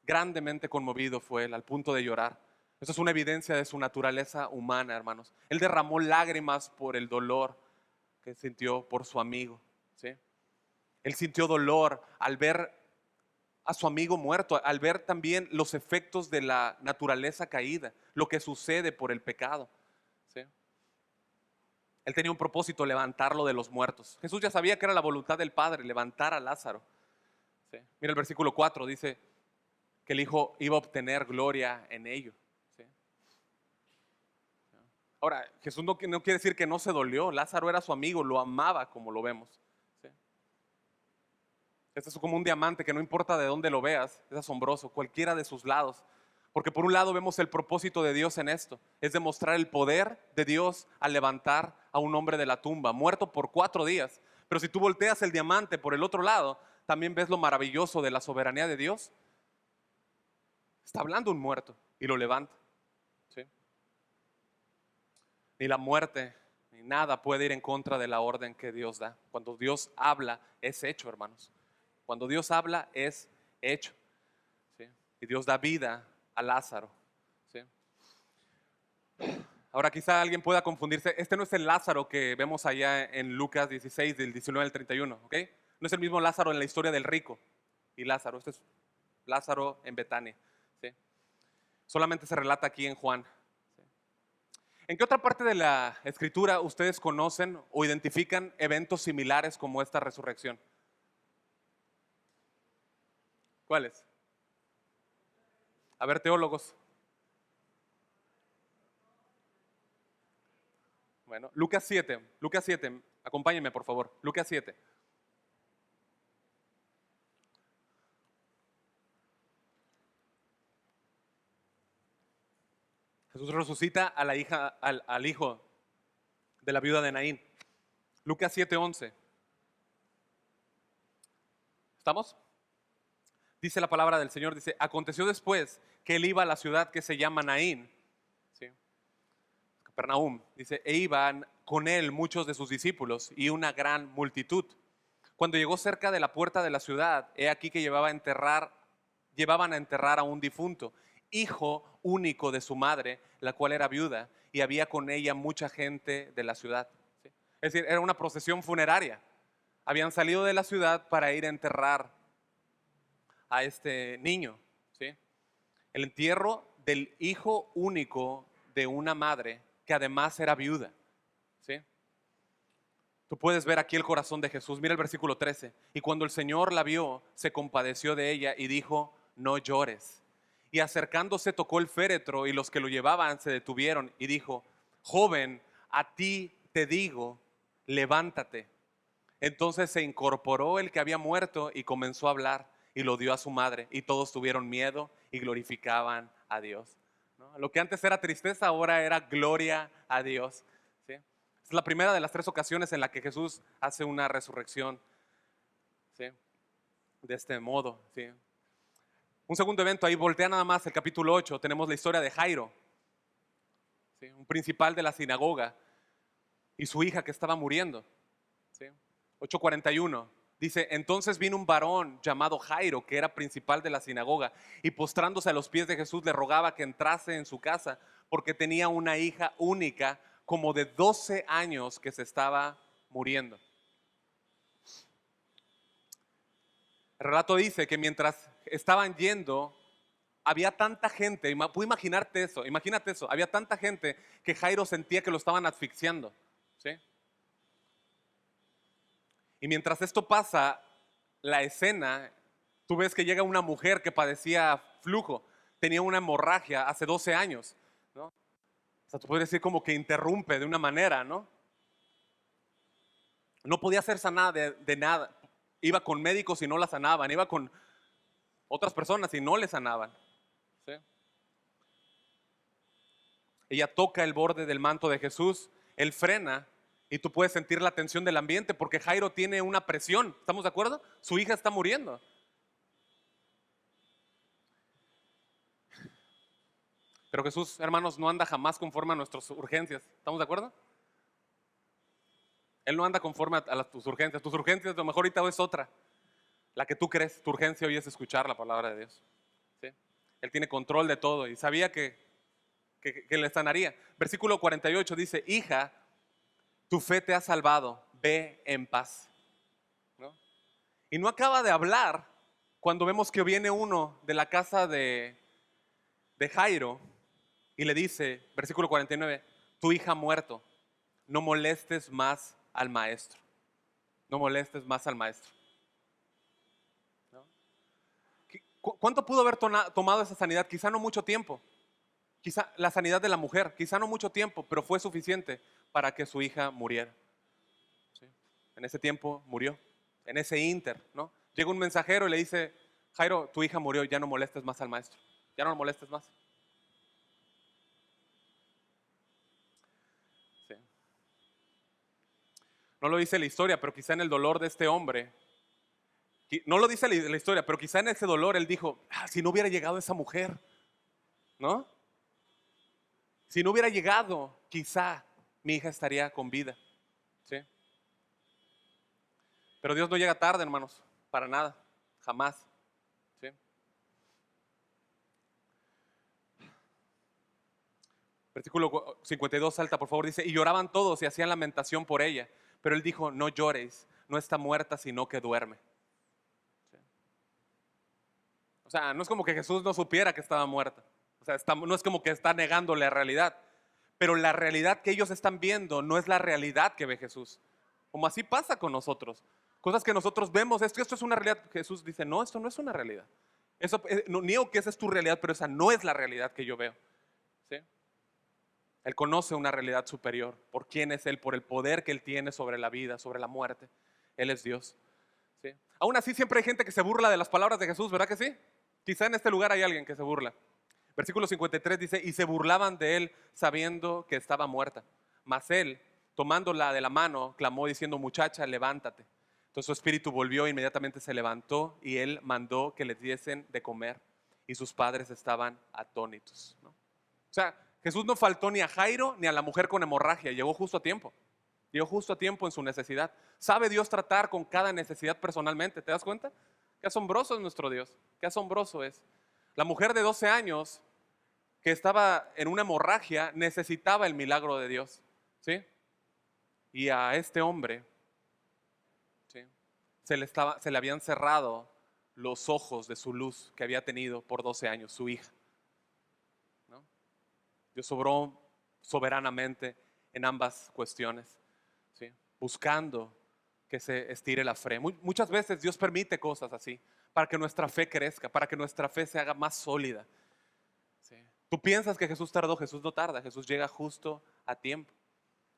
Grandemente conmovido fue él, al punto de llorar. Eso es una evidencia de su naturaleza humana, hermanos. Él derramó lágrimas por el dolor que sintió por su amigo, ¿sí? Él sintió dolor al ver a su amigo muerto, al ver también los efectos de la naturaleza caída, lo que sucede por el pecado, ¿sí? Él tenía un propósito, levantarlo de los muertos. Jesús ya sabía que era la voluntad del Padre, levantar a Lázaro. ¿Sí? Mira el versículo 4, dice que el Hijo iba a obtener gloria en ello. ¿Sí? Ahora, Jesús no quiere decir que no se dolió. Lázaro era su amigo, lo amaba como lo vemos. ¿Sí? Este es como un diamante que no importa de dónde lo veas, es asombroso, cualquiera de sus lados. Porque por un lado vemos el propósito de Dios en esto, es demostrar el poder de Dios al levantar a un hombre de la tumba, muerto por 4 días. Pero si tú volteas el diamante por el otro lado, también ves lo maravilloso de la soberanía de Dios. Está hablando un muerto y lo levanta. ¿Sí? Ni la muerte, ni nada puede ir en contra de la orden que Dios da. Cuando Dios habla, es hecho, hermanos. Cuando Dios habla, es hecho. ¿Sí? Y Dios da vida a Lázaro. ¿Sí? Ahora quizá alguien pueda confundirse. Este no es el Lázaro que vemos allá en Lucas 16, del 19 al 31. ¿Ok? No es el mismo Lázaro en la historia del rico y Lázaro. Este es Lázaro en Betania. ¿Sí? Solamente se relata aquí en Juan. ¿Sí? ¿En qué otra parte de la escritura ustedes conocen o identifican eventos similares como esta resurrección? ¿Cuáles? A ver, teólogos. Bueno, Lucas 7, acompáñenme por favor, Lucas 7. Jesús resucita a la hija, al hijo de la viuda de Naín. Lucas 7:11. ¿Estamos? Dice la palabra del Señor, dice, aconteció después que él iba a la ciudad que se llama Naín, ¿sí? Capernaum, dice, e iban con él muchos de sus discípulos y una gran multitud. Cuando llegó cerca de la puerta de la ciudad, he aquí que llevaban a enterrar a un difunto, hijo único de su madre, la cual era viuda, y había con ella mucha gente de la ciudad. ¿Sí? Es decir, era una procesión funeraria. Habían salido de la ciudad para ir a enterrar a este niño. ¿Sí? El entierro del hijo único de una madre que además era viuda. ¿Sí? Tú puedes ver aquí el corazón de Jesús. Mira el versículo 13. Y cuando el Señor la vio, se compadeció de ella y dijo, no llores. Y acercándose tocó el féretro y los que lo llevaban se detuvieron y dijo, joven, a ti te digo, levántate. Entonces se incorporó el que había muerto y comenzó a hablar y lo dio a su madre y todos tuvieron miedo y glorificaban a Dios. ¿No? Lo que antes era tristeza ahora era gloria a Dios. ¿Sí? Es la primera de las 3 ocasiones en la que Jesús hace una resurrección. ¿Sí? De este modo. ¿Sí? Un segundo evento, ahí voltea nada más el capítulo 8, tenemos la historia de Jairo, ¿sí? Un principal de la sinagoga y su hija que estaba muriendo. ¿Sí? 8:41 dice, entonces vino un varón llamado Jairo, que era principal de la sinagoga, y postrándose a los pies de Jesús le rogaba que entrase en su casa, porque tenía una hija única, como de 12 años, que se estaba muriendo. El relato dice que mientras estaban yendo, había tanta gente, puedo imagínate eso, había tanta gente que Jairo sentía que lo estaban asfixiando. ¿Sí? Y mientras esto pasa, la escena, tú ves que llega una mujer que padecía flujo, tenía una hemorragia hace 12 años, ¿no? O sea, tú puedes decir como que interrumpe de una manera, ¿no? No podía ser sanada de nada. Iba con médicos y no la sanaban, iba con otras personas y no le sanaban. ¿Sí? Ella toca el borde del manto de Jesús, él frena y tú puedes sentir la tensión del ambiente porque Jairo tiene una presión. ¿Estamos de acuerdo? Su hija está muriendo. Pero Jesús, hermanos, no anda jamás conforme a nuestras urgencias. ¿Estamos de acuerdo? Él no anda conforme a tus urgencias. Tus urgencias, a lo mejor ahorita es otra. La que tú crees, tu urgencia hoy es escuchar la palabra de Dios. ¿Sí? Él tiene control de todo y sabía que le sanaría. Versículo 48 dice, hija, tu fe te ha salvado, ve en paz. ¿No? Y no acaba de hablar cuando vemos que viene uno de la casa de Jairo y le dice, versículo 49, tu hija ha muerto, no molestes más al maestro. No molestes más al maestro. ¿No? ¿Cuánto pudo haber tomado esa sanidad? Quizá no mucho tiempo. Quizá la sanidad de la mujer, quizá no mucho tiempo, pero fue suficiente para que su hija muriera. ¿Sí? En ese tiempo murió, en ese ínter, ¿no? Llega un mensajero y le dice, Jairo, tu hija murió, ya no molestes más al maestro, ya no lo molestes más. Sí. No lo dice la historia, pero quizá en el dolor de este hombre, no lo dice la historia, pero quizá en ese dolor él dijo, si no hubiera llegado esa mujer, ¿no? Si no hubiera llegado, quizá mi hija estaría con vida. ¿Sí? Pero Dios no llega tarde, hermanos, para nada, jamás. ¿Sí? Versículo 52, salta por favor, dice, y lloraban todos y hacían lamentación por ella. Pero él dijo, no lloréis, no está muerta, sino que duerme. ¿Sí? O sea, no es como que Jesús no supiera que estaba muerta. O sea, no es como que está negando la realidad. Pero la realidad que ellos están viendo no es la realidad que ve Jesús. Como así pasa con nosotros. Cosas que nosotros vemos, esto es una realidad. Jesús dice, no, esto no es una realidad. Eso, no niego que esa es tu realidad, pero esa no es la realidad que yo veo. ¿Sí? Él conoce una realidad superior. ¿Por quién es Él? Por el poder que Él tiene sobre la vida, sobre la muerte. Él es Dios. ¿Sí? Aún así siempre hay gente que se burla de las palabras de Jesús, ¿verdad que sí? Quizá en este lugar hay alguien que se burla. Versículo 53 dice, y se burlaban de él sabiendo que estaba muerta. Mas él, tomándola de la mano, clamó diciendo, muchacha, levántate. Entonces su espíritu volvió, inmediatamente se levantó y él mandó que les diesen de comer. Y sus padres estaban atónitos, ¿no? O sea, Jesús no faltó ni a Jairo ni a la mujer con hemorragia, llegó justo a tiempo. Llegó justo a tiempo en su necesidad. ¿Sabe Dios tratar con cada necesidad personalmente? ¿Te das cuenta? Qué asombroso es nuestro Dios, qué asombroso es. La mujer de 12 años que estaba en una hemorragia necesitaba el milagro de Dios, ¿sí? Y a este hombre, ¿sí? Se le habían cerrado los ojos de su luz que había tenido por 12 años, su hija, ¿no? Dios obró soberanamente en ambas cuestiones, ¿sí? Buscando que se estire la fe. Muchas veces Dios permite cosas así para que nuestra fe crezca, para que nuestra fe se haga más sólida. ¿Sí? Tú piensas que Jesús tardó, Jesús no tarda, Jesús llega justo a tiempo.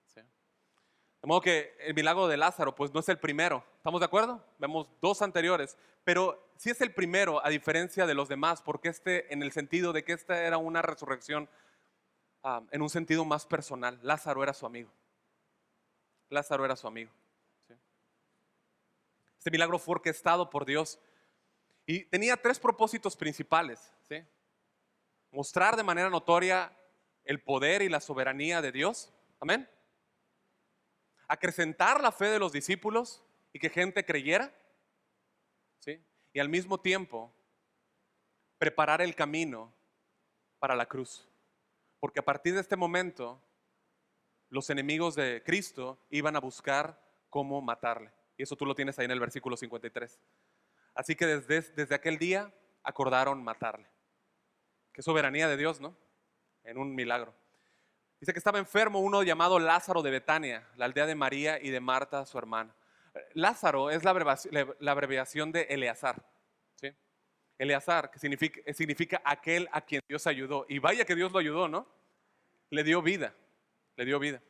¿Sí? De modo que el milagro de Lázaro pues no es el primero, ¿estamos de acuerdo? Vemos dos anteriores, pero sí es el primero a diferencia de los demás, porque en el sentido de que esta era una resurrección en un sentido más personal. Lázaro era su amigo. Lázaro era su amigo. ¿Sí? Este milagro fue orquestado por Dios y tenía tres propósitos principales, ¿sí? Mostrar de manera notoria el poder y la soberanía de Dios. Amén. Acrecentar la fe de los discípulos y que gente creyera. ¿Sí? Y al mismo tiempo preparar el camino para la cruz. Porque a partir de este momento los enemigos de Cristo iban a buscar cómo matarle. Y eso tú lo tienes ahí en el versículo 53. Así que desde aquel día acordaron matarle. Qué soberanía de Dios, ¿no? En un milagro. Dice que estaba enfermo uno llamado Lázaro de Betania, la aldea de María y de Marta, su hermana. Lázaro es la abreviación de Eleazar, ¿sí? Eleazar, que significa aquel a quien Dios ayudó. Y vaya que Dios lo ayudó, ¿no? Le dio vida, le dio vida.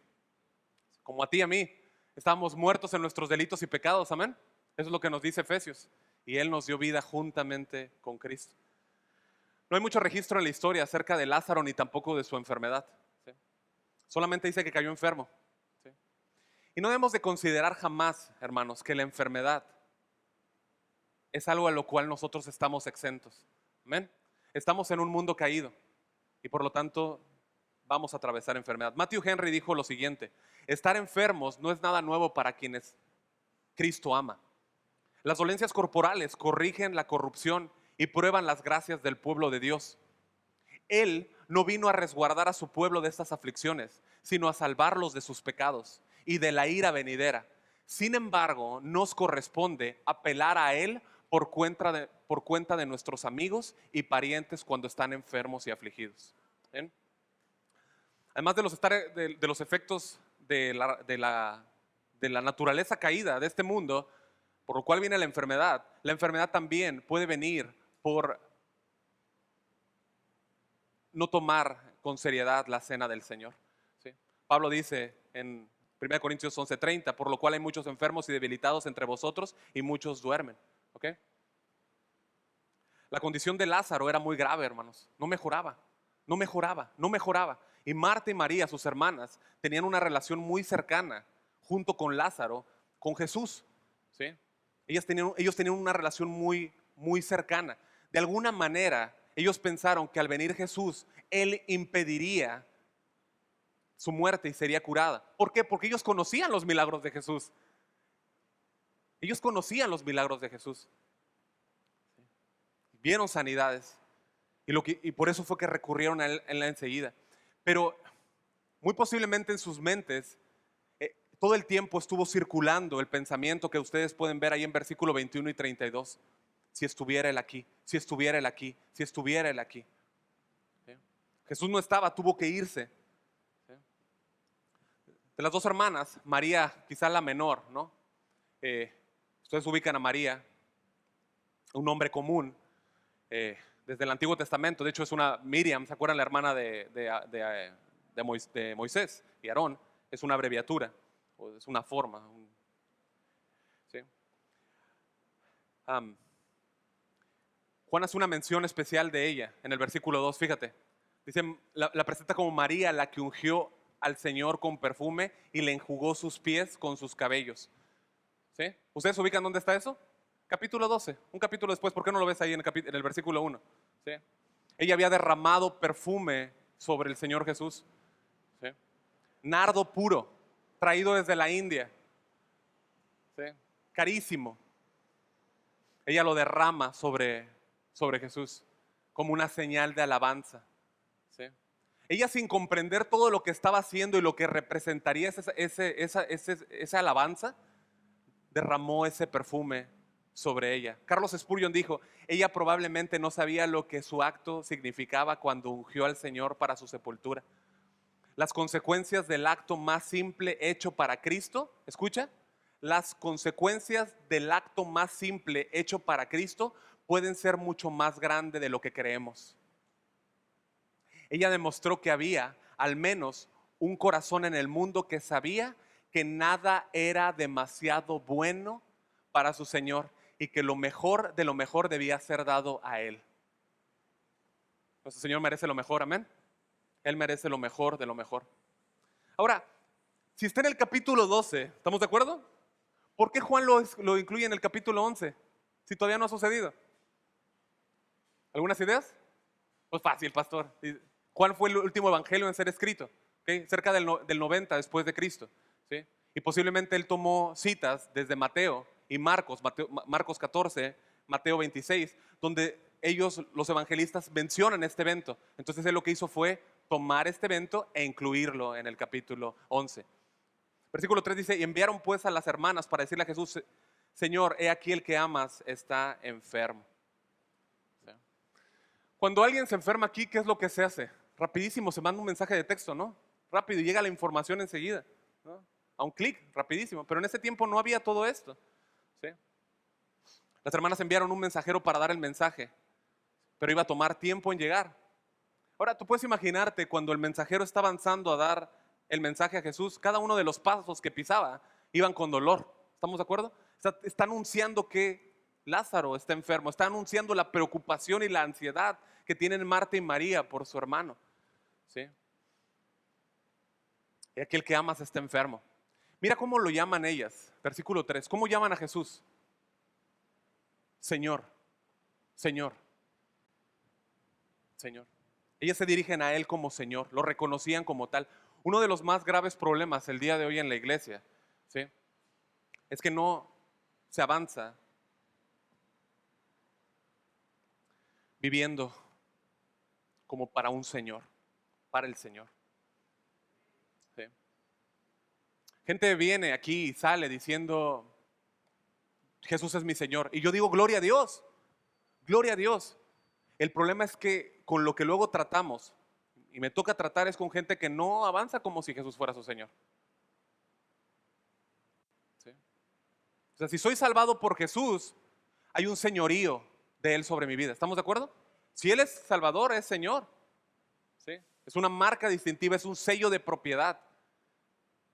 Como a ti y a mí, estábamos muertos en nuestros delitos y pecados, amén. Eso es lo que nos dice Efesios. Y Él nos dio vida juntamente con Cristo. No hay mucho registro en la historia acerca de Lázaro ni tampoco de su enfermedad, ¿sí? Solamente dice que cayó enfermo, ¿sí? Y no debemos de considerar jamás, hermanos, que la enfermedad es algo a lo cual nosotros estamos exentos. Amén. Estamos en un mundo caído y por lo tanto vamos a atravesar enfermedad. Matthew Henry dijo lo siguiente: estar enfermos no es nada nuevo para quienes Cristo ama. Las dolencias corporales corrigen la corrupción y prueban las gracias del pueblo de Dios. Él no vino a resguardar a su pueblo de estas aflicciones, sino a salvarlos de sus pecados y de la ira venidera. Sin embargo, nos corresponde apelar a Él por cuenta de nuestros amigos y parientes cuando están enfermos y afligidos. ¿Bien? Además de los efectos de la naturaleza caída de este mundo, por lo cual viene la enfermedad también puede venir por no tomar con seriedad la cena del Señor. ¿Sí? Pablo dice en 1 Corintios 11:30, por lo cual hay muchos enfermos y debilitados entre vosotros y muchos duermen. ¿Ok? La condición de Lázaro era muy grave, hermanos. No mejoraba, no mejoraba, no mejoraba. Y Marta y María, sus hermanas, tenían una relación muy cercana junto con Lázaro, con Jesús. ¿Sí? Ellos tenían una relación muy, muy cercana. De alguna manera, ellos pensaron que al venir Jesús, Él impediría su muerte y sería curada. ¿Por qué? Porque ellos conocían los milagros de Jesús. Ellos conocían los milagros de Jesús. Vieron sanidades. Y por eso fue que recurrieron a Él en la enseguida. Pero muy posiblemente en sus mentes, todo el tiempo estuvo circulando el pensamiento que ustedes pueden ver ahí en versículo 21 y 32. Si estuviera Él aquí, si estuviera Él aquí, si estuviera Él aquí. ¿Sí? Jesús no estaba, tuvo que irse. ¿Sí? De las dos hermanas, María, quizá la menor, ¿no? Ustedes ubican a María, un nombre común desde el Antiguo Testamento. De hecho, es una Miriam, ¿se acuerdan? La hermana de Moisés y Aarón. Es una abreviatura, o es una forma. ¿Sí? Juan hace una mención especial de ella en el versículo 2, fíjate. Dice, la presenta como María, la que ungió al Señor con perfume y le enjugó sus pies con sus cabellos. ¿Sí? ¿Ustedes ubican dónde está eso? Capítulo 12, un capítulo después. ¿Por qué no lo ves ahí en el versículo 1? ¿Sí? Ella había derramado perfume sobre el Señor Jesús. ¿Sí? Nardo puro, traído desde la India. ¿Sí? Carísimo. Ella lo derrama sobre Jesús como una señal de alabanza. ¿Sí? Ella, sin comprender todo lo que estaba haciendo y lo que representaría esa alabanza, derramó ese perfume sobre ella. Carlos Spurgeon dijo, ella probablemente no sabía lo que su acto significaba cuando ungió al Señor para su sepultura. Las consecuencias del acto más simple hecho para Cristo, escucha, las consecuencias del acto más simple hecho para Cristo pueden ser mucho más grandes de lo que creemos. Ella demostró que había al menos un corazón en el mundo que sabía que nada era demasiado bueno para su Señor y que lo mejor de lo mejor debía ser dado a Él. Nuestro Señor merece lo mejor, amén. Él merece lo mejor de lo mejor. Ahora, si está en el capítulo 12, ¿estamos de acuerdo? ¿Por qué Juan lo incluye en el capítulo 11? Si todavía no ha sucedido. ¿Algunas ideas? Pues fácil, pastor. Juan fue el último evangelio en ser escrito, ¿okay? Cerca del 90 después de Cristo. ¿Sí? Y posiblemente él tomó citas desde Mateo y Marcos, Marcos 14, Mateo 26, donde ellos, los evangelistas, mencionan este evento. Entonces él lo que hizo fue tomar este evento e incluirlo en el capítulo 11. Versículo 3 dice, y enviaron pues a las hermanas para decirle a Jesús, Señor, he aquí el que amas está enfermo. ¿Sí? Cuando alguien se enferma aquí, ¿qué es lo que se hace? Rapidísimo, se manda un mensaje de texto, ¿no? Rápido, y llega la información enseguida, ¿no? A un clic, rapidísimo. Pero en ese tiempo no había todo esto. ¿Sí? Las hermanas enviaron un mensajero para dar el mensaje, pero iba a tomar tiempo en llegar. Ahora, tú puedes imaginarte cuando el mensajero está avanzando a dar el mensaje a Jesús, cada uno de los pasos que pisaba iban con dolor. ¿Estamos de acuerdo? Está anunciando que Lázaro está enfermo, está anunciando la preocupación y la ansiedad que tienen Marta y María por su hermano. ¿Sí? Y aquel que amas está enfermo. Mira cómo lo llaman ellas, versículo 3. ¿Cómo llaman a Jesús? Señor, Señor, Señor. Ellas se dirigen a Él como Señor, lo reconocían como tal. Uno de los más graves problemas el día de hoy en la iglesia, ¿sí?, es que no se avanza viviendo como para un Señor, para el Señor. ¿Sí? Gente viene aquí y sale diciendo, Jesús es mi Señor. Y yo digo, gloria a Dios, gloria a Dios. El problema es que con lo que luego tratamos, y me toca tratar, es con gente que no avanza como si Jesús fuera su Señor. sea, si soy salvado por Jesús, hay un señorío de Él sobre mi vida. ¿Estamos de acuerdo? Si Él es Salvador, es Señor. ¿Sí? Es una marca distintiva, es un sello de propiedad.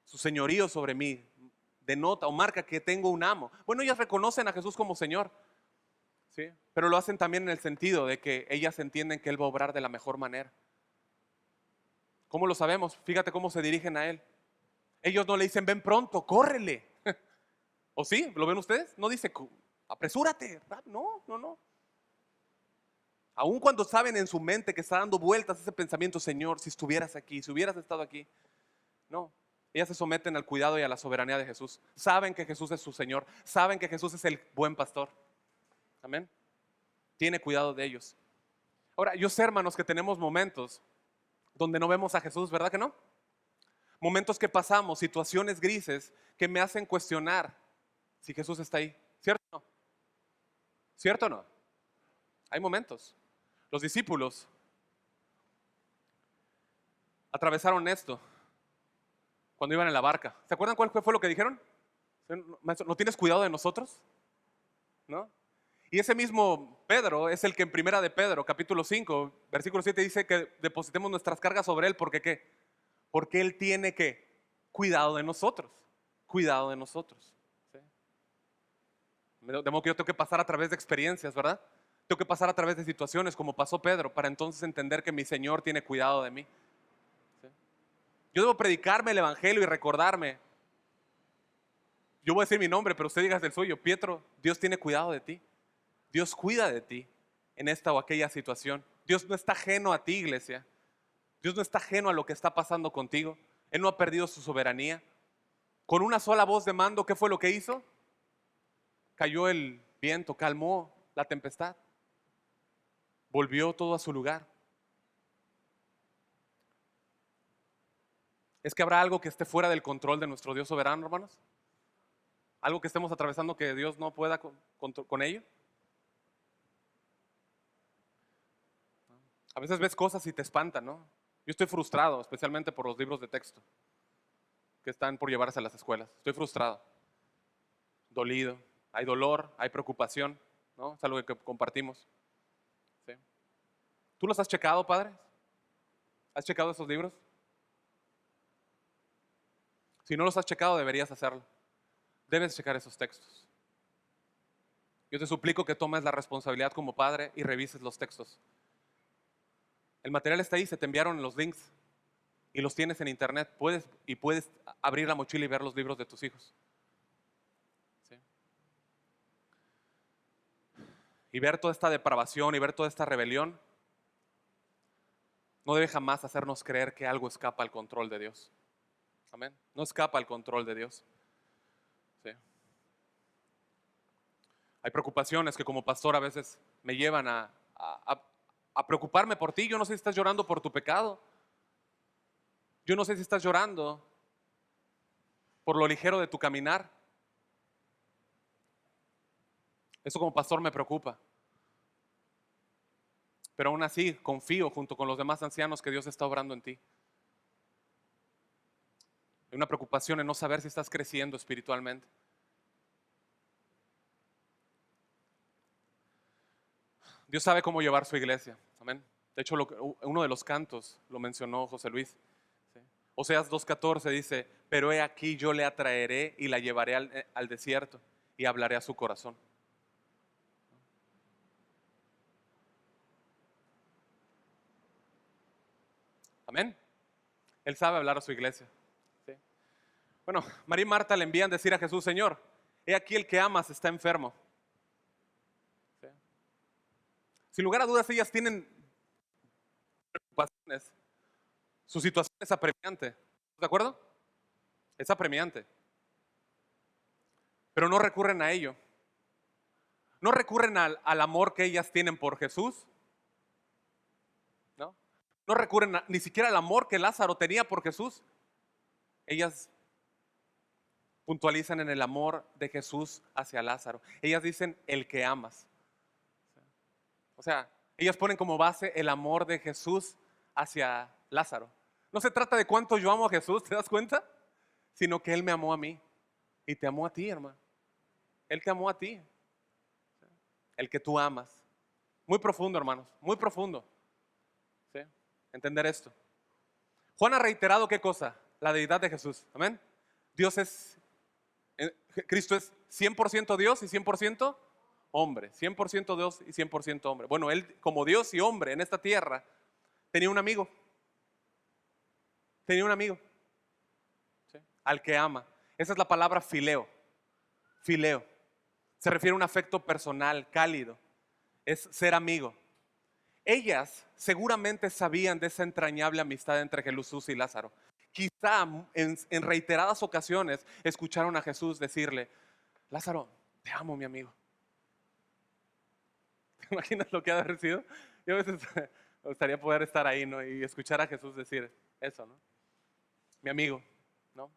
Su señorío sobre mí denota o marca que tengo un amo. Bueno, ellas reconocen a Jesús como Señor, ¿sí? Pero lo hacen también en el sentido de que ellas entienden que Él va a obrar de la mejor manera. ¿Cómo lo sabemos? Fíjate cómo se dirigen a Él. Ellos no le dicen, ven pronto, córrele. ¿O sí? ¿Lo ven ustedes? No dice, apresúrate. No, no, no. Aun cuando saben en su mente que está dando vueltas ese pensamiento, Señor, si estuvieras aquí, si hubieras estado aquí. No, ellas se someten al cuidado y a la soberanía de Jesús. Saben que Jesús es su Señor. Saben que Jesús es el buen pastor. Amén. Tiene cuidado de ellos. Ahora, yo sé, hermanos, que tenemos momentos donde no vemos a Jesús, ¿verdad que no? Momentos que pasamos, situaciones grises que me hacen cuestionar si Jesús está ahí. ¿Cierto o no? ¿Cierto o no? Hay momentos. Los discípulos atravesaron esto cuando iban en la barca. ¿Se acuerdan cuál fue lo que dijeron? Maestro, ¿no tienes cuidado de nosotros? ¿No? Y ese mismo Pedro es el que en primera de Pedro, capítulo 5, versículo 7 dice que depositemos nuestras cargas sobre él. ¿Porque qué? Porque él tiene que cuidado de nosotros. Cuidado de nosotros. ¿Sí? De modo que yo tengo que pasar a través de experiencias, ¿verdad? Tengo que pasar a través de situaciones como pasó Pedro para entonces entender que mi Señor tiene cuidado de mí. ¿Sí? Yo debo predicarme el evangelio y recordarme. Yo voy a decir mi nombre, pero usted diga el suyo. Pietro, Dios tiene cuidado de ti. Dios cuida de ti en esta o aquella situación. Dios no está ajeno a ti, iglesia. Dios no está ajeno a lo que está pasando contigo. Él no ha perdido su soberanía. Con una sola voz de mando, ¿qué fue lo que hizo? Cayó el viento, calmó la tempestad. Volvió todo a su lugar. ¿Es que habrá algo que esté fuera del control de nuestro Dios soberano, hermanos? ¿Algo que estemos atravesando que Dios no pueda con ello? A veces ves cosas y te espantan, ¿no? Yo estoy frustrado, especialmente por los libros de texto que están por llevarse a las escuelas. Estoy frustrado, dolido, hay dolor, hay preocupación, ¿no? Es algo que compartimos. ¿Sí? ¿Tú los has checado, padres? ¿Has checado esos libros? Si no los has checado, deberías hacerlo. Debes checar esos textos. Yo te suplico que tomes la responsabilidad como padre y revises los textos. El material está ahí, se te enviaron los links y los tienes en internet. Puedes abrir la mochila y ver los libros de tus hijos. ¿Sí? Y ver toda esta depravación y ver toda esta rebelión no debe jamás hacernos creer que algo escapa al control de Dios. Amén. No escapa al control de Dios. ¿Sí? Hay preocupaciones que como pastor a veces me llevan a preocuparme por ti. Yo no sé si estás llorando por tu pecado. Yo no sé si estás llorando por lo ligero de tu caminar. Eso como pastor me preocupa. Pero aún así confío junto con los demás ancianos que Dios está obrando en ti. Hay una preocupación en no saber si estás creciendo espiritualmente. Dios sabe cómo llevar su iglesia. Amén. De hecho, uno de los cantos lo mencionó José Luis. ¿Sí? Oseas 2:14 dice, pero he aquí yo le atraeré y la llevaré al desierto y hablaré a su corazón. Amén. Él sabe hablar a su iglesia. ¿Sí? Bueno, María y Marta le envían decir a Jesús, Señor, he aquí el que amas está enfermo. ¿Sí? Sin lugar a dudas, ellas tienen preocupaciones. Su situación es apremiante. ¿De acuerdo? Es apremiante. Pero no recurren a ello. No recurren al amor que ellas tienen por Jesús. No, no recurren ni siquiera al amor que Lázaro tenía por Jesús. Ellas puntualizan en el amor de Jesús hacia Lázaro. Ellas dicen el que amas. O sea, ellas ponen como base el amor de Jesús hacia Lázaro. No se trata de cuánto yo amo a Jesús, ¿te das cuenta? Sino que Él me amó a mí y te amó a ti, hermano. Él te amó a ti, el que tú amas. Muy profundo, hermanos, muy profundo. ¿Sí? Entender esto. Juan ha reiterado qué cosa, la deidad de Jesús. Amén. Dios es, Cristo es 100% Dios y 100% hombre. 100% Dios y 100% hombre. Bueno, Él como Dios y hombre en esta tierra tenía un amigo. Tenía un amigo. ¿Sí? Al que ama. Esa es la palabra fileo. Fileo. Se refiere a un afecto personal, cálido. Es ser amigo. Ellas seguramente sabían de esa entrañable amistad entre Jesús y Lázaro. Quizá en reiteradas ocasiones escucharon a Jesús decirle: Lázaro, te amo, mi amigo. ¿Te imaginas lo que ha de haber sido? Yo a veces me gustaría poder estar ahí, ¿no? Y escuchar a Jesús decir eso, ¿no? Mi amigo, ¿no?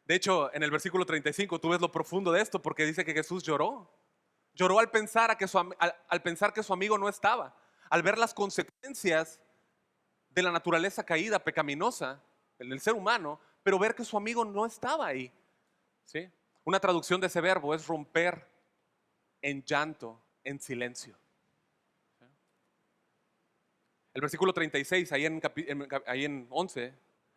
De hecho, en el versículo 35 tú ves lo profundo de esto, porque dice que Jesús lloró. Lloró al pensar, al pensar que su amigo no estaba, al ver las consecuencias de la naturaleza caída, pecaminosa, del ser humano, pero ver que su amigo no estaba ahí. ¿Sí? Una traducción de ese verbo es romper en llanto, en silencio. El versículo 36, ahí en 11,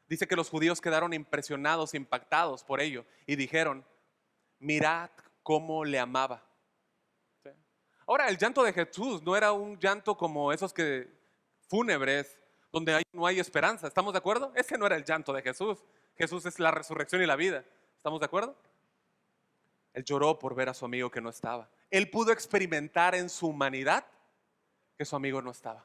dice que los judíos quedaron impresionados, impactados por ello y dijeron: mirad cómo le amaba. ¿Sí? Ahora, el llanto de Jesús no era un llanto como esos que fúnebres, donde no hay esperanza. ¿Estamos de acuerdo? Ese no era el llanto de Jesús. Jesús es la resurrección y la vida. ¿Estamos de acuerdo? Él lloró por ver a su amigo que no estaba. Él pudo experimentar en su humanidad que su amigo no estaba.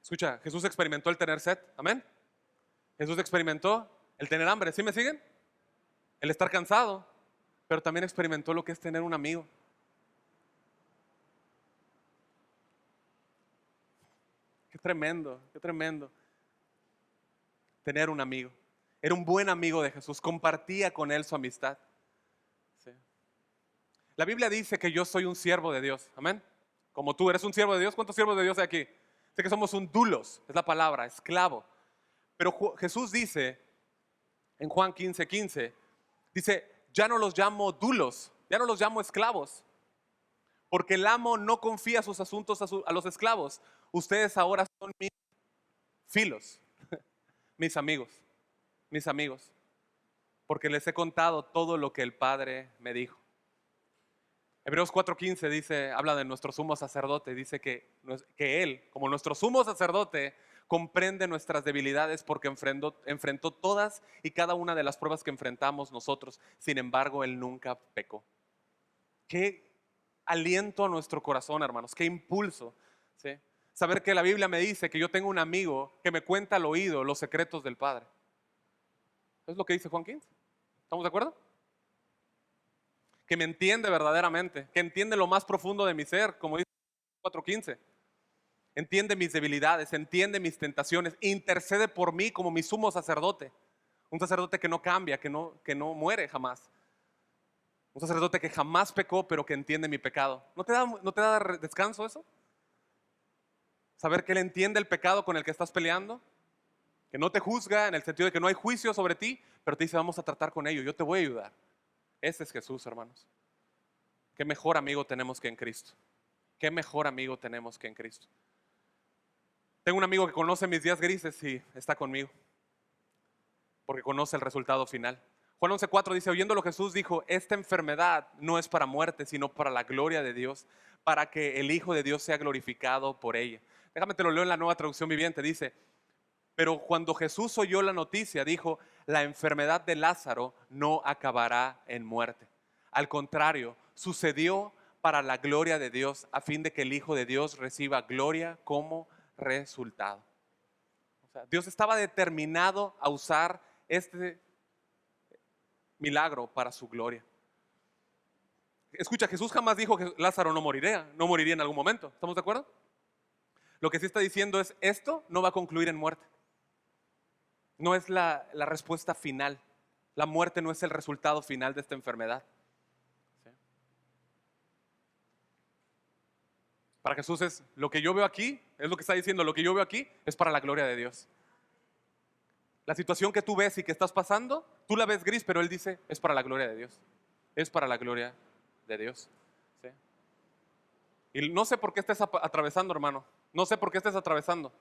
Escucha, Jesús experimentó el tener sed. Amén. Jesús experimentó el tener hambre. ¿Sí me siguen? El estar cansado. Pero también experimentó lo que es tener un amigo. Qué tremendo, qué tremendo. Tener un amigo. Era un buen amigo de Jesús. Compartía con él su amistad. Sí. La Biblia dice que yo soy un siervo de Dios. Amén. Como tú eres un siervo de Dios. ¿Cuántos siervos de Dios hay aquí? Sé que somos un dulos. Es la palabra, esclavo. Pero Jesús dice en Juan 15:15, dice: ya no los llamo dulos, ya no los llamo esclavos, porque el amo no confía sus asuntos a los esclavos. Ustedes ahora son mis filos, mis amigos, mis amigos, porque les he contado todo lo que el Padre me dijo. Hebreos 4:15 dice, habla de nuestro sumo sacerdote, dice que Él, como nuestro sumo sacerdote, comprende nuestras debilidades porque enfrentó todas y cada una de las pruebas que enfrentamos nosotros. Sin embargo, Él nunca pecó. Qué aliento a nuestro corazón, hermanos, qué impulso, ¿sí? Saber que la Biblia me dice que yo tengo un amigo que me cuenta al oído los secretos del Padre. Es lo que dice Juan 15. ¿Estamos de acuerdo? Que me entiende verdaderamente, que entiende lo más profundo de mi ser, como dice 4:15. Entiende mis debilidades, entiende mis tentaciones, intercede por mí como mi sumo sacerdote. Un sacerdote que no cambia, que no muere jamás. Un sacerdote que jamás pecó, pero que entiende mi pecado. ¿No te da descanso eso? Saber que Él entiende el pecado con el que estás peleando, que no te juzga en el sentido de que no hay juicio sobre ti, pero te dice: vamos a tratar con ello, yo te voy a ayudar. Ese es Jesús, hermanos. Qué mejor amigo tenemos que en Cristo. Qué mejor amigo tenemos que en Cristo. Tengo un amigo que conoce mis días grises y está conmigo, porque conoce el resultado final. Juan 11:4 dice: oyéndolo Jesús dijo: esta enfermedad no es para muerte, sino para la gloria de Dios, para que el Hijo de Dios sea glorificado por ella. Déjame te lo leo en la Nueva Traducción Viviente. Dice: pero cuando Jesús oyó la noticia, dijo: la enfermedad de Lázaro no acabará en muerte. Al contrario, sucedió para la gloria de Dios, a fin de que el Hijo de Dios reciba gloria como resultado. O sea, Dios estaba determinado a usar este milagro para su gloria. Escucha, Jesús jamás dijo que Lázaro no moriría en algún momento. ¿Estamos de acuerdo? Lo que sí está diciendo es: esto no va a concluir en muerte. No es la respuesta final. La muerte no es el resultado final de esta enfermedad. ¿Sí? Para Jesús es lo que yo veo aquí, es lo que está diciendo, lo que yo veo aquí es para la gloria de Dios. La situación que tú ves y que estás pasando, tú la ves gris, pero Él dice, es para la gloria de Dios. Es para la gloria de Dios. ¿Sí? Y no sé por qué estés atravesando, hermano. No sé por qué estés atravesando.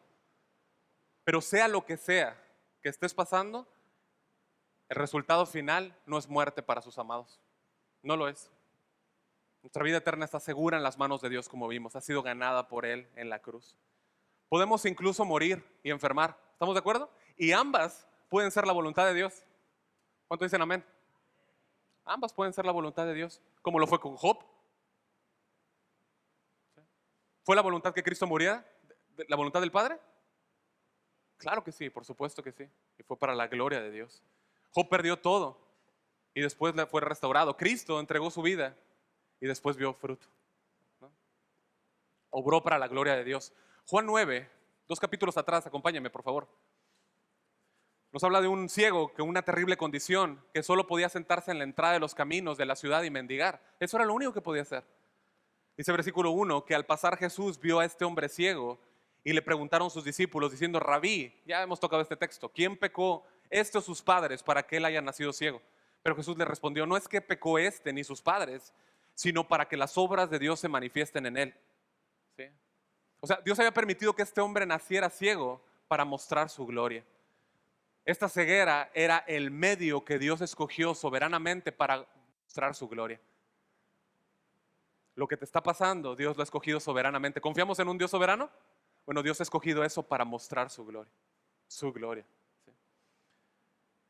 Pero sea lo que sea que estés pasando, el resultado final no es muerte para sus amados. No lo es. Nuestra vida eterna está segura en las manos de Dios, como vimos. Ha sido ganada por Él en la cruz. Podemos incluso morir y enfermar. ¿Estamos de acuerdo? Y ambas pueden ser la voluntad de Dios. ¿Cuánto dicen amén? Ambas pueden ser la voluntad de Dios, como lo fue con Job. ¿Fue la voluntad que Cristo muriera? ¿La voluntad del Padre? Claro que sí, por supuesto que sí. Y fue para la gloria de Dios. Job perdió todo y después le fue restaurado. Cristo entregó su vida y después vio fruto, ¿no? Obró para la gloria de Dios. Juan 9, 2 capítulos atrás, acompáñame por favor. Nos habla de un ciego con una terrible condición que solo podía sentarse en la entrada de los caminos de la ciudad y mendigar. Eso era lo único que podía hacer. Dice versículo 1 que al pasar Jesús vio a este hombre ciego y le preguntaron sus discípulos diciendo, Rabí, ya hemos tocado este texto, ¿quién pecó, este o sus padres, para que él haya nacido ciego? Pero Jesús le respondió, no es que pecó este ni sus padres, sino para que las obras de Dios se manifiesten en él. ¿Sí? O sea, Dios había permitido que este hombre naciera ciego para mostrar su gloria. Esta ceguera era el medio que Dios escogió soberanamente para mostrar su gloria. Lo que te está pasando, Dios lo ha escogido soberanamente. ¿Confiamos en un Dios soberano? Bueno, Dios ha escogido eso para mostrar su gloria. Su gloria. ¿Sí?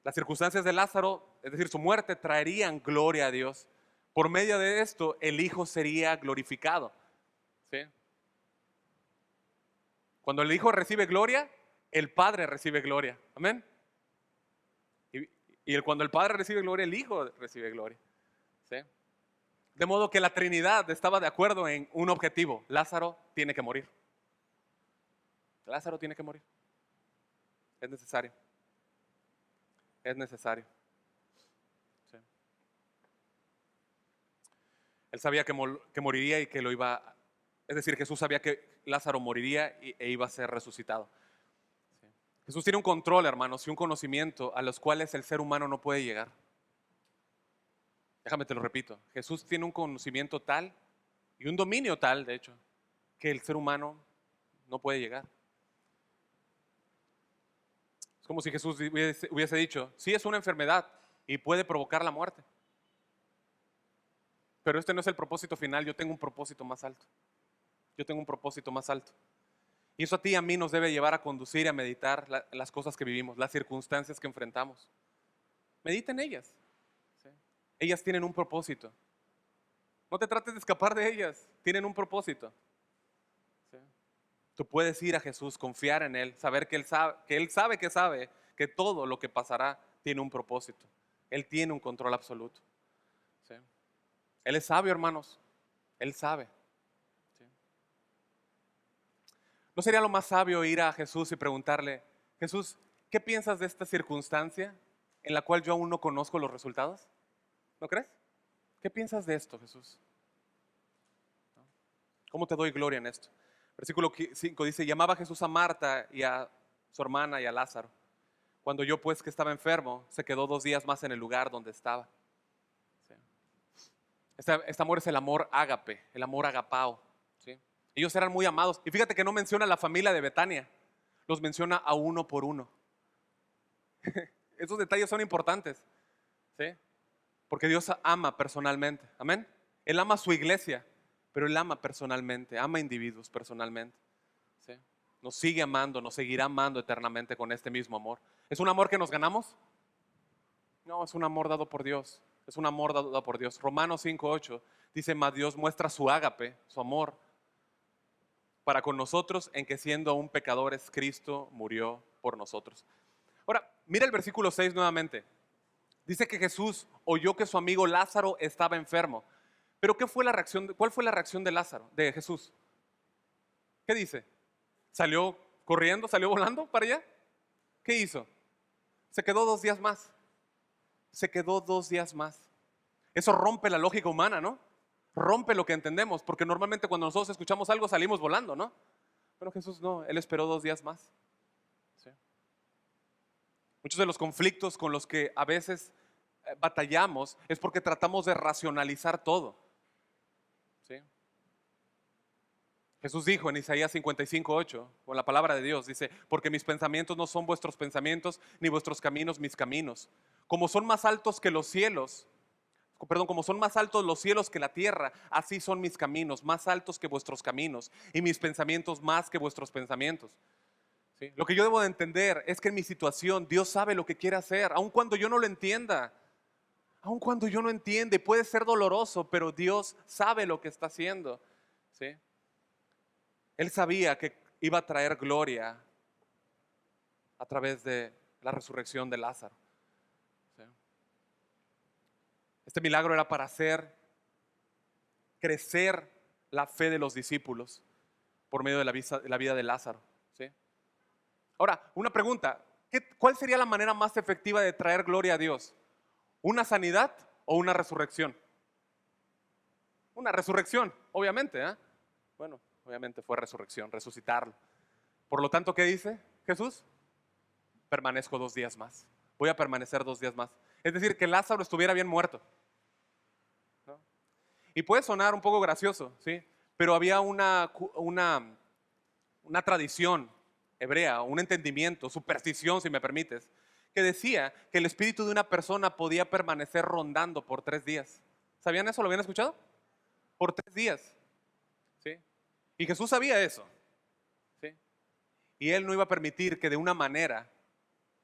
Las circunstancias de Lázaro, es decir, su muerte, traerían gloria a Dios. Por medio de esto, el Hijo sería glorificado. ¿Sí? Cuando el Hijo recibe gloria, el Padre recibe gloria. Amén. Cuando el Padre recibe gloria, el Hijo recibe gloria. ¿Sí? De modo que la Trinidad estaba de acuerdo en un objetivo. Lázaro tiene que morir. Lázaro tiene que morir. Es necesario. Es necesario. ¿Sí? Él sabía que moriría y que lo iba. Es decir, Jesús sabía que Lázaro moriría e iba a ser resucitado. ¿Sí? Jesús tiene un control, hermanos, y un conocimiento a los cuales el ser humano no puede llegar. Déjame te lo repito. Jesús tiene un conocimiento tal y un dominio tal, de hecho, que el ser humano no puede llegar. Es como si Jesús hubiese dicho, sí es una enfermedad y puede provocar la muerte. Pero este no es el propósito final, yo tengo un propósito más alto. Yo tengo un propósito más alto. Y eso a ti y a mí nos debe llevar a conducir y a meditar las cosas que vivimos, las circunstancias que enfrentamos. Medita en ellas. ¿Sí? Ellas tienen un propósito. No te trates de escapar de ellas, tienen un propósito. ¿Sí? Tú puedes ir a Jesús, confiar en Él, saber que Él sabe que todo lo que pasará tiene un propósito. Él tiene un control absoluto. ¿Sí? Él es sabio, hermanos. Él sabe. ¿Sí? ¿No sería lo más sabio ir a Jesús y preguntarle, Jesús, ¿qué piensas de esta circunstancia en la cual yo aún no conozco los resultados? ¿No crees? ¿Qué piensas de esto, Jesús? ¿Cómo te doy gloria en esto? Versículo 5 dice, llamaba Jesús a Marta y a su hermana y a Lázaro. Cuando yo pues que estaba enfermo, se quedó 2 días más en el lugar donde estaba. ¿Sí? Este amor es el amor ágape, el amor agapao. ¿Sí? Ellos eran muy amados. Y fíjate que no menciona a la familia de Betania, los menciona a uno por uno. Esos detalles son importantes. ¿Sí? Porque Dios ama personalmente. Amén. Él ama a su iglesia, pero Él ama personalmente, ama a individuos personalmente. ¿Sí? Nos sigue amando, nos seguirá amando eternamente con este mismo amor. ¿Es un amor que nos ganamos? No, es un amor dado por Dios. Es un amor dado por Dios. Romanos 5:8 dice, mas Dios muestra su ágape, su amor, para con nosotros en que siendo aún pecadores, Cristo murió por nosotros. Ahora, mira el versículo 6 nuevamente. Dice que Jesús oyó que su amigo Lázaro estaba enfermo. Pero ¿cuál fue la reacción de Lázaro, de Jesús? ¿Qué dice? ¿Salió corriendo, salió volando para allá? ¿Qué hizo? Se quedó 2 días más. Se quedó 2 días más. Eso rompe la lógica humana, ¿no? Rompe lo que entendemos, porque normalmente cuando nosotros escuchamos algo salimos volando, ¿no? Pero Jesús no, Él esperó 2 días más. ¿Sí? Muchos de los conflictos con los que a veces batallamos es porque tratamos de racionalizar todo. ¿Sí? Jesús dijo en Isaías 55:8, con la palabra de Dios, dice, porque mis pensamientos no son vuestros pensamientos, ni vuestros caminos mis caminos. Como son más altos que los cielos, perdón, como son más altos los cielos que la tierra, así son mis caminos, más altos que vuestros caminos, y mis pensamientos más que vuestros pensamientos. ¿Sí? Lo que yo debo de entender es que en mi situación Dios sabe lo que quiere hacer, aun cuando yo no lo entienda, aun cuando yo no entiende, puede ser doloroso, pero Dios sabe lo que está haciendo. ¿Sí? Él sabía que iba a traer gloria a través de la resurrección de Lázaro. ¿Sí? Este milagro era para hacer crecer la fe de los discípulos por medio de la vida de Lázaro. ¿Sí? Ahora, una pregunta, ¿cuál sería la manera más efectiva de traer gloria a Dios? ¿Una sanidad o una resurrección? Una resurrección, obviamente. Bueno, obviamente fue resurrección, resucitarlo. Por lo tanto, ¿qué dice Jesús? Permanezco 2 días más. Voy a permanecer 2 días más. Es decir, que Lázaro estuviera bien muerto. ¿No? Y puede sonar un poco gracioso, ¿sí? Pero había una tradición hebrea, un entendimiento, superstición, si me permites, que decía que el espíritu de una persona podía permanecer rondando por 3 días. ¿Sabían eso? ¿Lo habían escuchado? Por 3 días. ¿Sí? Y Jesús sabía eso. ¿Sí? Y Él no iba a permitir que de una manera,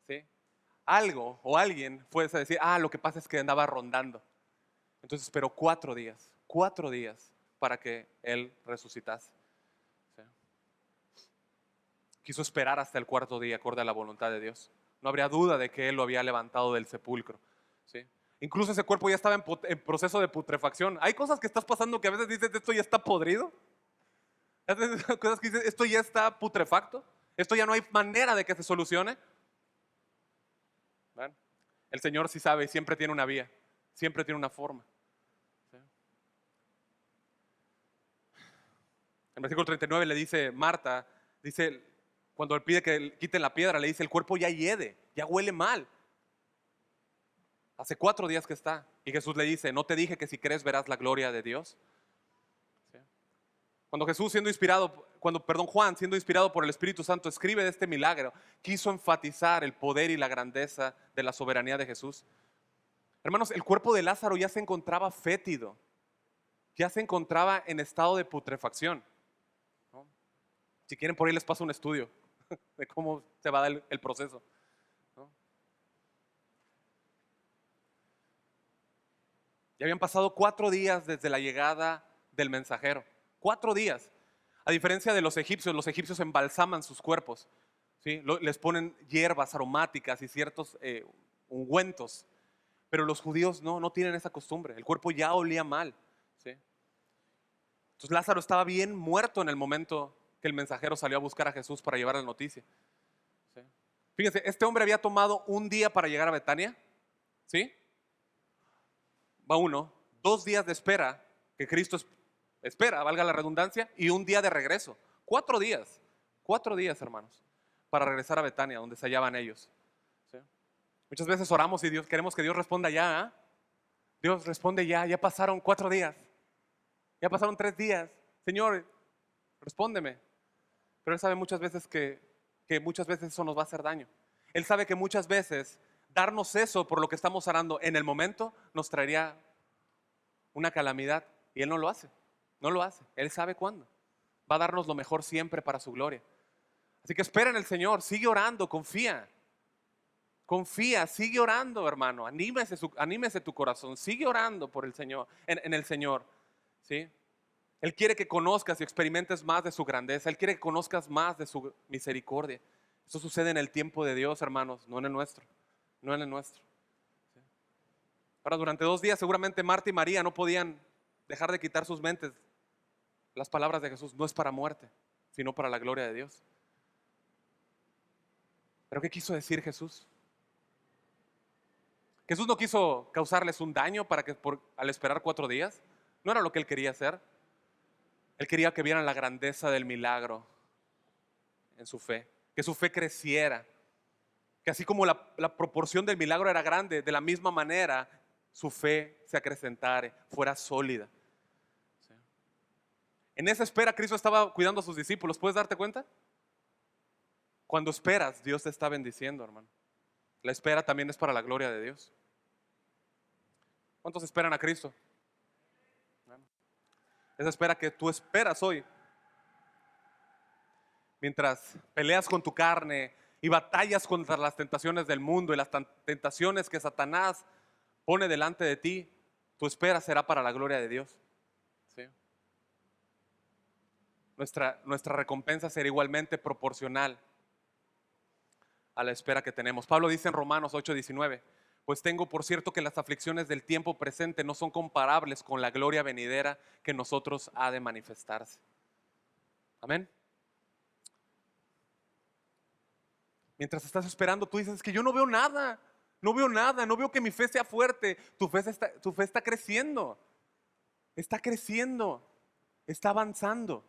¿sí?, algo o alguien fuese a decir, lo que pasa es que andaba rondando. Entonces esperó 4 días para que Él resucitase. ¿Sí? Quiso esperar hasta el 4.º día, acorde a la voluntad de Dios. No habría duda de que Él lo había levantado del sepulcro. ¿Sí? Incluso ese cuerpo ya estaba en proceso de putrefacción. Hay cosas que estás pasando que a veces dices, esto ya está podrido. Hay cosas que dices, esto ya está putrefacto. Esto ya no hay manera de que se solucione. ¿Ven? El Señor sí sabe, siempre tiene una vía, siempre tiene una forma. ¿Sí? En versículo 39 le dice Marta, dice, cuando él pide que quiten la piedra, le dice, el cuerpo ya hiede, ya huele mal. Hace 4 días que está. Y Jesús le dice, ¿no te dije que si crees verás la gloria de Dios? ¿Sí? Cuando Juan, siendo inspirado por el Espíritu Santo, escribe de este milagro, quiso enfatizar el poder y la grandeza de la soberanía de Jesús. Hermanos, el cuerpo de Lázaro ya se encontraba fétido, ya se encontraba en estado de putrefacción. ¿No? Si quieren, por ahí les paso un estudio de cómo se va a dar el proceso. ¿No? Ya habían pasado 4 días desde la llegada del mensajero. 4 días. A diferencia de los egipcios embalsaman sus cuerpos. ¿Sí? Les ponen hierbas aromáticas y ciertos ungüentos. Pero los judíos no tienen esa costumbre. El cuerpo ya olía mal. ¿Sí? Entonces Lázaro estaba bien muerto en el momento que el mensajero salió a buscar a Jesús para llevar la noticia. ¿Sí? Fíjense, este hombre había tomado un día para llegar a Betania. ¿Sí? Va uno, 2 días de espera que Cristo espera, valga la redundancia, y un día de regreso. 4 días, 4 días, hermanos, para regresar a Betania, donde se hallaban ellos. ¿Sí? Muchas veces oramos y queremos que Dios responda ya. Dios responde ya pasaron 4 días, ya pasaron 3 días. Señor, respóndeme. Pero Él sabe muchas veces que muchas veces eso nos va a hacer daño. Él sabe que muchas veces darnos eso por lo que estamos orando en el momento nos traería una calamidad. Y Él no lo hace, no lo hace. Él sabe cuándo. Va a darnos lo mejor siempre para su gloria. Así que espera en el Señor, sigue orando, confía. Confía, sigue orando, hermano. Anímese tu corazón, sigue orando por el Señor, en el Señor. ¿Sí? Él quiere que conozcas y experimentes más de su grandeza. Él quiere que conozcas más de su misericordia. Eso sucede en el tiempo de Dios, hermanos, no en el nuestro. No en el nuestro. ¿Sí? Ahora, durante 2 días seguramente Marta y María no podían dejar de quitar sus mentes las palabras de Jesús. No es para muerte, sino para la gloria de Dios. ¿Pero qué quiso decir Jesús? Jesús no quiso causarles un daño al esperar 4 días. No era lo que Él quería hacer. Él quería que vieran la grandeza del milagro en su fe, que su fe creciera, que así como la proporción del milagro era grande, de la misma manera su fe se acrecentare, fuera sólida. ¿Sí? En esa espera Cristo estaba cuidando a sus discípulos. ¿Puedes darte cuenta? Cuando esperas, Dios te está bendiciendo, hermano. La espera también es para la gloria de Dios. ¿Cuántos esperan a Cristo? Bueno, esa espera que tú esperas hoy, mientras peleas con tu carne y batallas contra las tentaciones del mundo y las tentaciones que Satanás pone delante de ti, tu espera será para la gloria de Dios. ¿Sí? Nuestra recompensa será igualmente proporcional a la espera que tenemos. Pablo dice en Romanos 8:19, pues tengo por cierto que las aflicciones del tiempo presente no son comparables con la gloria venidera que en nosotros ha de manifestarse. Amén. Mientras estás esperando, tú dices, es que yo no veo nada, no veo nada, no veo que mi fe sea fuerte. Tu fe está creciendo, está avanzando.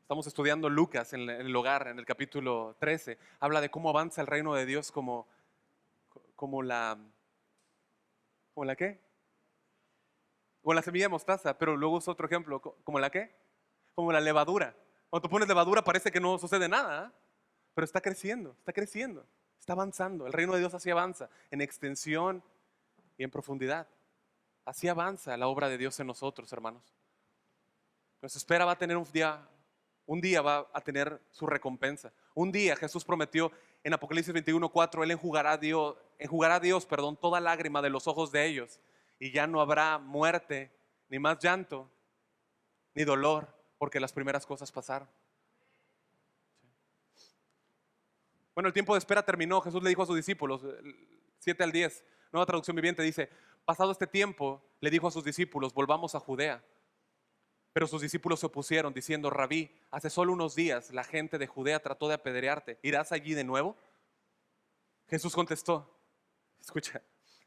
Estamos estudiando Lucas en el hogar, en el capítulo 13. Habla de cómo avanza el reino de Dios como ¿como la qué? Como la semilla de mostaza, pero luego es otro ejemplo, ¿como la qué? Como la levadura. Cuando tú pones levadura parece que no sucede nada, ¿eh? Pero está creciendo, está avanzando. El reino de Dios así avanza, en extensión y en profundidad. Así avanza la obra de Dios en nosotros, hermanos. Nos espera va a tener un día va a tener su recompensa. Un día Jesús prometió en Apocalipsis 21:4, Él enjugará a Dios, perdón, toda lágrima de los ojos de ellos. Y ya no habrá muerte, ni más llanto, ni dolor, porque las primeras cosas pasaron. Bueno, el tiempo de espera terminó. Jesús le dijo a sus discípulos, 7 al 10, Nueva Traducción Viviente dice, pasado este tiempo, le dijo a sus discípulos, volvamos a Judea. Pero sus discípulos se opusieron diciendo, Rabí, hace solo unos días la gente de Judea trató de apedrearte. ¿Irás allí de nuevo? Jesús contestó, escucha,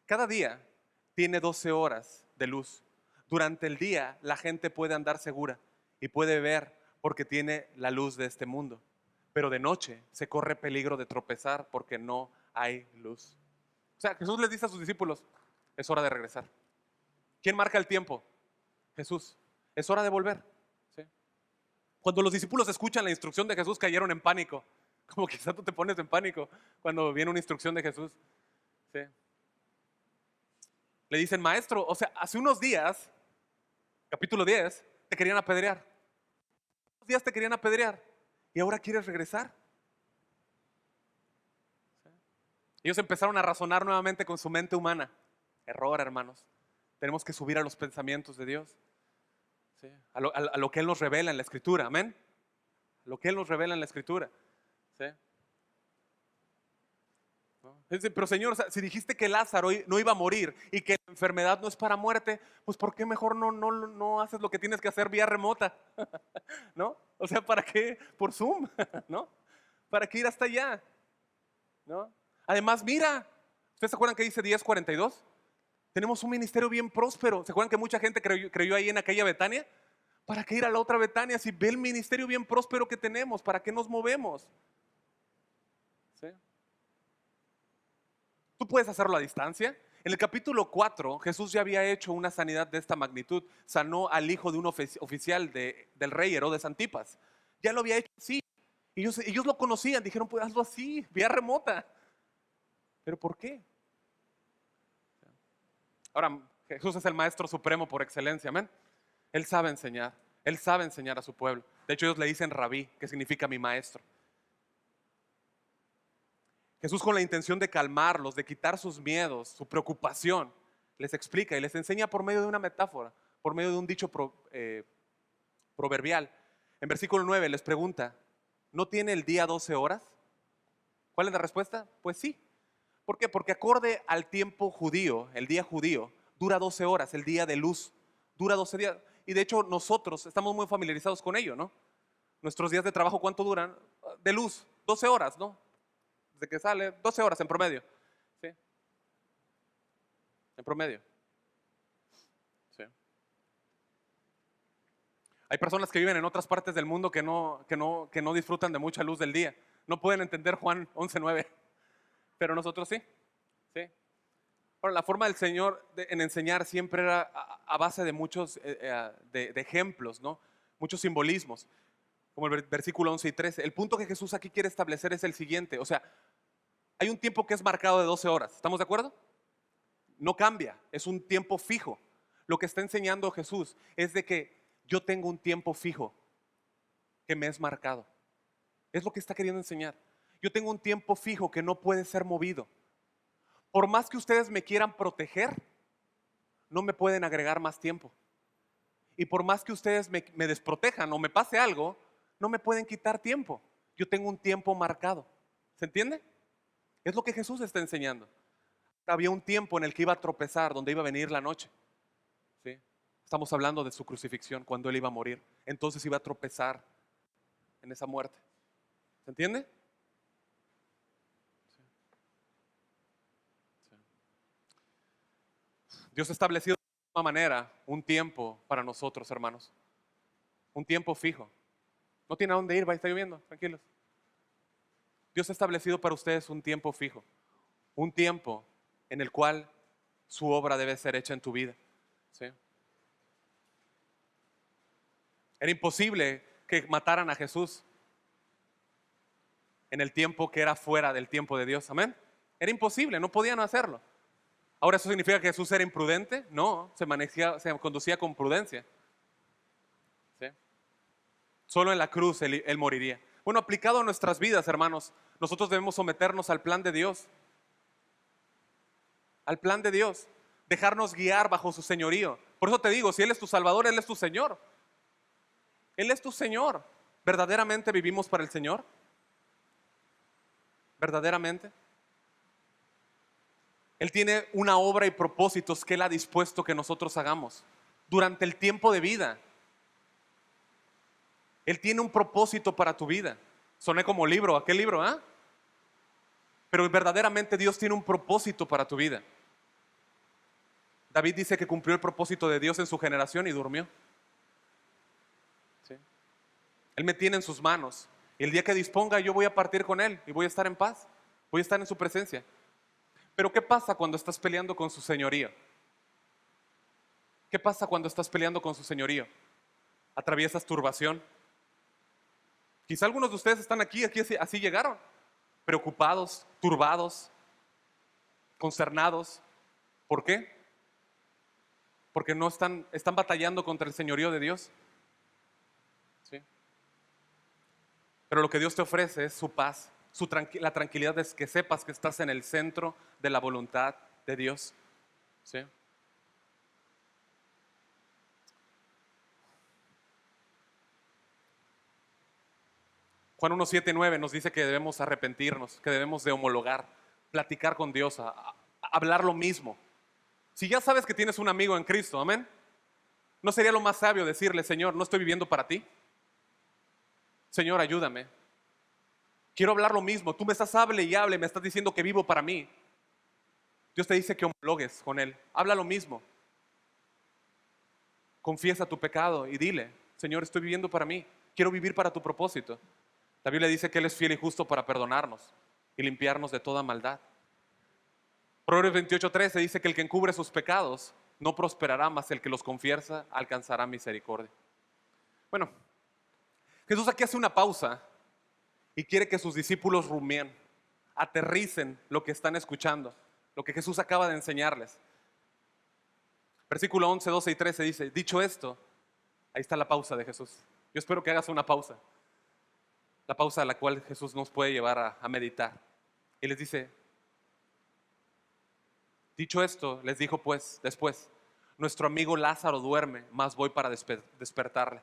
cada día tiene 12 horas de luz. Durante el día la gente puede andar segura y puede ver porque tiene la luz de este mundo. Pero de noche se corre peligro de tropezar porque no hay luz. O sea, Jesús les dice a sus discípulos, es hora de regresar. ¿Quién marca el tiempo? Jesús. Es hora de volver. ¿Sí? Cuando los discípulos escuchan la instrucción de Jesús, cayeron en pánico. Como quizá tú te pones en pánico cuando viene una instrucción de Jesús. ¿Sí? Le dicen, maestro, o sea, hace unos días, capítulo 10, te querían apedrear. Unos días te querían apedrear y ahora quieres regresar. ¿Sí? Ellos empezaron a razonar nuevamente con su mente humana. Error, hermanos. Tenemos que subir a los pensamientos de Dios. ¿Sí? A lo que Él nos revela en la Escritura, amén. Lo que Él nos revela en la Escritura. ¿Sí? ¿No? Pero Señor, o sea, si dijiste que Lázaro no iba a morir y que la enfermedad no es para muerte, pues ¿por qué mejor no haces lo que tienes que hacer vía remota? ¿No? O sea, ¿para qué? Por Zoom, ¿no? ¿Para qué ir hasta allá? ¿No? Además, mira, ¿ustedes se acuerdan que dice 10:42? Tenemos un ministerio bien próspero. ¿Se acuerdan que mucha gente creyó ahí en aquella Betania? ¿Para qué ir a la otra Betania si ve el ministerio bien próspero que tenemos? ¿Para qué nos movemos? ¿Sí? Tú puedes hacerlo a distancia. En el capítulo 4, Jesús ya había hecho una sanidad de esta magnitud. Sanó al hijo de un oficial del rey Herodes Antipas. Ya lo había hecho así. Ellos lo conocían, dijeron, pues hazlo así, vía remota. ¿Pero por qué? Ahora, Jesús es el maestro supremo por excelencia, amén. Él sabe enseñar a su pueblo. De hecho, ellos le dicen rabí, que significa mi maestro. Jesús, con la intención de calmarlos, de quitar sus miedos, su preocupación, les explica y les enseña por medio de una metáfora, por medio de un dicho proverbial. En versículo 9 les pregunta, ¿no tiene el día 12 horas? ¿Cuál es la respuesta? Pues sí. ¿Por qué? Porque acorde al tiempo judío, el día judío, dura 12 horas, el día de luz, dura 12 días. Y de hecho nosotros estamos muy familiarizados con ello, ¿no? Nuestros días de trabajo, ¿cuánto duran? De luz, 12 horas, ¿no? Desde que sale, 12 horas en promedio. ¿Sí? En promedio. ¿Sí? Hay personas que viven en otras partes del mundo que no disfrutan de mucha luz del día. No pueden entender Juan 11:9, pero nosotros sí. ¿Sí? Ahora, la forma del Señor en enseñar siempre era a base de muchos de ejemplos, ¿no? Muchos simbolismos, como el versículo 11 y 13. El punto que Jesús aquí quiere establecer es el siguiente, o sea, hay un tiempo que es marcado de 12 horas, ¿estamos de acuerdo? No cambia, es un tiempo fijo. Lo que está enseñando Jesús es de que yo tengo un tiempo fijo que me es marcado. Es lo que está queriendo enseñar. Yo tengo un tiempo fijo que no puede ser movido. Por más que ustedes me quieran proteger, no me pueden agregar más tiempo. Y por más que ustedes me desprotejan o me pase algo, no me pueden quitar tiempo. Yo tengo un tiempo marcado. ¿Se entiende? Es lo que Jesús está enseñando. Había un tiempo en el que iba a tropezar, donde iba a venir la noche. ¿Sí? Estamos hablando de su crucifixión, cuando Él iba a morir. Entonces iba a tropezar en esa muerte. ¿Se entiende? Sí. Sí. Dios ha establecido de alguna manera un tiempo para nosotros, hermanos. Un tiempo fijo. No tiene a dónde ir, va, está lloviendo, tranquilos. Dios ha establecido para ustedes un tiempo fijo. Un tiempo en el cual su obra debe ser hecha en tu vida. ¿Sí? Era imposible que mataran a Jesús en el tiempo que era fuera del tiempo de Dios. Amén. Era imposible, no podían hacerlo. Ahora, ¿eso significa que Jesús era imprudente? No, se conducía con prudencia. ¿Sí? Solo en la cruz él moriría. Bueno, aplicado a nuestras vidas, hermanos, nosotros debemos someternos al plan de Dios. Al plan de Dios. Dejarnos guiar bajo su señorío. Por eso te digo, si Él es tu Salvador, Él es tu Señor. Él es tu Señor. ¿Verdaderamente vivimos para el Señor? ¿Verdaderamente? Él tiene una obra y propósitos que Él ha dispuesto que nosotros hagamos durante el tiempo de vida. Él tiene un propósito para tu vida. Soné como libro, ¿a qué libro? ¿Ah? Pero verdaderamente Dios tiene un propósito para tu vida. David dice que cumplió el propósito de Dios en su generación y durmió. ¿Sí? Él me tiene en sus manos. Y el día que disponga yo voy a partir con Él y voy a estar en paz. Voy a estar en su presencia. Pero ¿qué pasa cuando estás peleando con su señorío? ¿Qué pasa cuando estás peleando con su señorío? Atraviesas turbación. Quizá algunos de ustedes están aquí así llegaron. Preocupados, turbados, consternados. ¿Por qué? Porque no están batallando contra el señorío de Dios. ¿Sí? Pero lo que Dios te ofrece es su paz, la tranquilidad de que sepas que estás en el centro de la voluntad de Dios. ¿Sí? Juan 1:7-9 nos dice que debemos arrepentirnos, que debemos de homologar, platicar con Dios, a hablar lo mismo. Si ya sabes que tienes un amigo en Cristo, amén, ¿no sería lo más sabio decirle, Señor, no estoy viviendo para ti? Señor, ayúdame. Quiero hablar lo mismo. Tú me estás hable y hable, me estás diciendo que vivo para mí. Dios te dice que homologues con Él. Habla lo mismo. Confiesa tu pecado y dile, Señor, estoy viviendo para mí. Quiero vivir para tu propósito. La Biblia dice que Él es fiel y justo para perdonarnos y limpiarnos de toda maldad. Proverbios 28:13 dice que el que encubre sus pecados no prosperará, mas el que los confiesa alcanzará misericordia. Bueno, Jesús aquí hace una pausa y quiere que sus discípulos rumien, aterricen lo que están escuchando, lo que Jesús acaba de enseñarles. Versículo 11, 12 y 13 dice, dicho esto, ahí está la pausa de Jesús. Yo espero que hagas una pausa. La pausa a la cual Jesús nos puede llevar a meditar. Y les dice, dicho esto, les dijo pues después, nuestro amigo Lázaro duerme, mas voy para despertarle.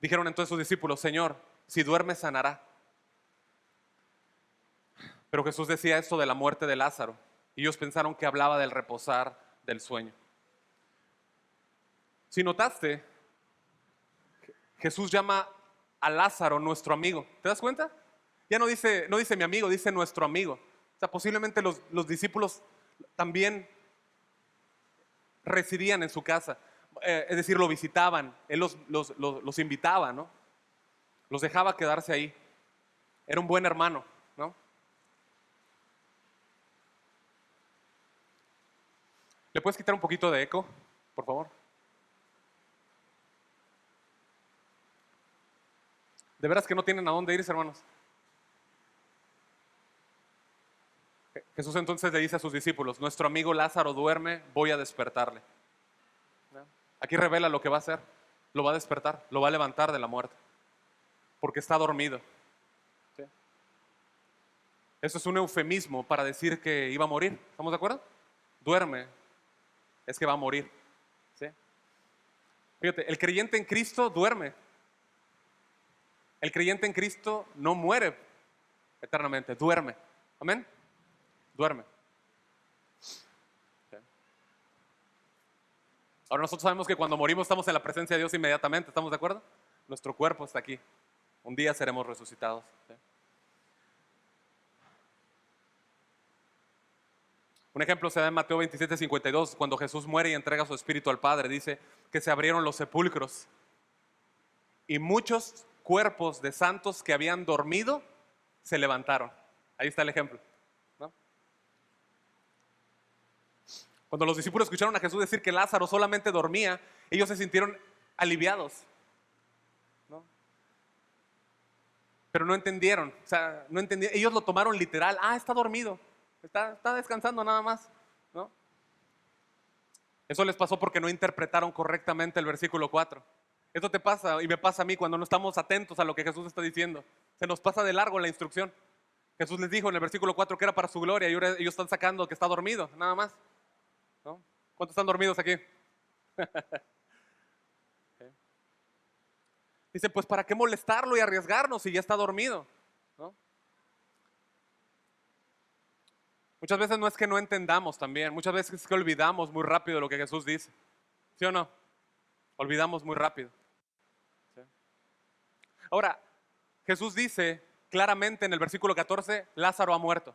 Dijeron entonces sus discípulos, Señor, si duerme sanará. Pero Jesús decía esto de la muerte de Lázaro y ellos pensaron que hablaba del reposar del sueño. Si notaste, Jesús llama a Lázaro nuestro amigo. ¿Te das cuenta? Ya no dice mi amigo, dice nuestro amigo. O sea, posiblemente los discípulos también residían en su casa. Es decir, lo visitaban. Él los invitaba, ¿no? Los dejaba quedarse ahí. Era un buen hermano, ¿no? ¿Le puedes quitar un poquito de eco, por favor? De veras que no tienen a dónde irse, hermanos. Jesús entonces le dice a sus discípulos, nuestro amigo Lázaro duerme, voy a despertarle. ¿No? Aquí revela lo que va a hacer. Lo va a despertar, lo va a levantar de la muerte, porque está dormido. ¿Sí? Eso es un eufemismo para decir que iba a morir. ¿Estamos de acuerdo? Duerme, es que va a morir. ¿Sí? Fíjate, el creyente en Cristo duerme. El creyente en Cristo no muere eternamente, duerme. Amén. Duerme. ¿Sí? Ahora nosotros sabemos que cuando morimos estamos en la presencia de Dios inmediatamente. ¿Estamos de acuerdo? Nuestro cuerpo está aquí. Un día seremos resucitados. ¿Sí? Un ejemplo se da en Mateo 27:52, cuando Jesús muere y entrega su espíritu al Padre. Dice que se abrieron los sepulcros y muchos cuerpos de santos que habían dormido se levantaron. Ahí está el ejemplo, ¿no? Cuando los discípulos escucharon a Jesús decir que Lázaro solamente dormía, ellos se sintieron aliviados, ¿no? Pero no entendieron, o sea, no entendieron. Ellos lo tomaron literal. Está dormido, está descansando nada más, ¿no? Eso les pasó porque no interpretaron correctamente el versículo 4. Esto te pasa y me pasa a mí cuando no estamos atentos a lo que Jesús está diciendo. Se nos pasa de largo la instrucción. Jesús les dijo en el versículo 4 que era para su gloria y ahora ellos están sacando que está dormido, nada más, ¿no? ¿Cuántos están dormidos aquí? Dice, pues ¿para qué molestarlo y arriesgarnos si ya está dormido? ¿No? Muchas veces no es que no entendamos también, muchas veces es que olvidamos muy rápido lo que Jesús dice. ¿Sí o no? Olvidamos muy rápido. ¿Sí? Ahora, Jesús dice claramente en el versículo 14, Lázaro ha muerto.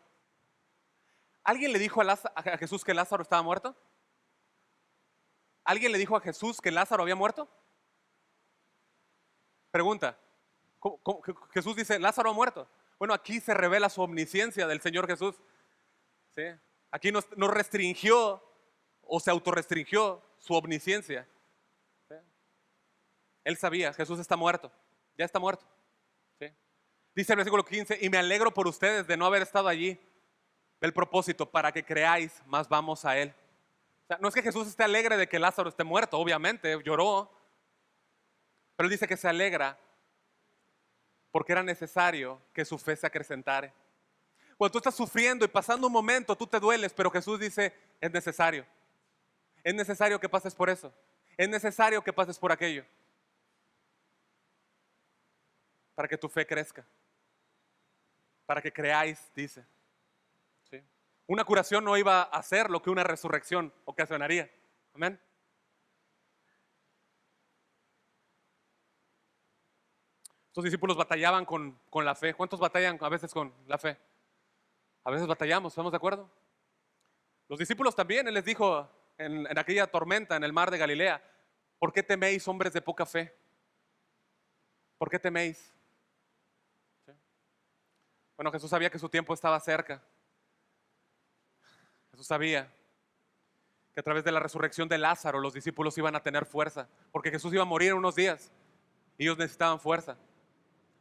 ¿Alguien le dijo a Jesús que Lázaro estaba muerto? ¿Alguien le dijo a Jesús que Lázaro había muerto? Pregunta. Jesús dice, Lázaro ha muerto. Bueno, aquí se revela su omnisciencia del Señor Jesús. ¿Sí? Aquí no restringió o se autorrestringió su omnisciencia. ¿Sí? Él sabía, Jesús está muerto, ya está muerto. ¿Sí? Dice el versículo 15, y me alegro por ustedes de no haber estado allí. El propósito, para que creáis, más vamos a Él. O sea, no es que Jesús esté alegre de que Lázaro esté muerto, obviamente, lloró. Pero Él dice que se alegra porque era necesario que su fe se acrecentara. Cuando tú estás sufriendo y pasando un momento, tú te dueles, pero Jesús dice, es necesario. Es necesario que pases por eso. Es necesario que pases por aquello. Para que tu fe crezca. Para que creáis, dice. ¿Sí? Una curación no iba a hacer lo que una resurrección ocasionaría. Amén. Estos discípulos batallaban con la fe. ¿Cuántos batallan a veces con la fe? A veces batallamos, ¿estamos de acuerdo? Los discípulos también, Él les dijo en aquella tormenta en el mar de Galilea, ¿por qué teméis, hombres de poca fe? ¿Por qué teméis? ¿Sí? Bueno, Jesús sabía que su tiempo estaba cerca. Jesús sabía que a través de la resurrección de Lázaro los discípulos iban a tener fuerza, porque Jesús iba a morir en unos días y ellos necesitaban fuerza.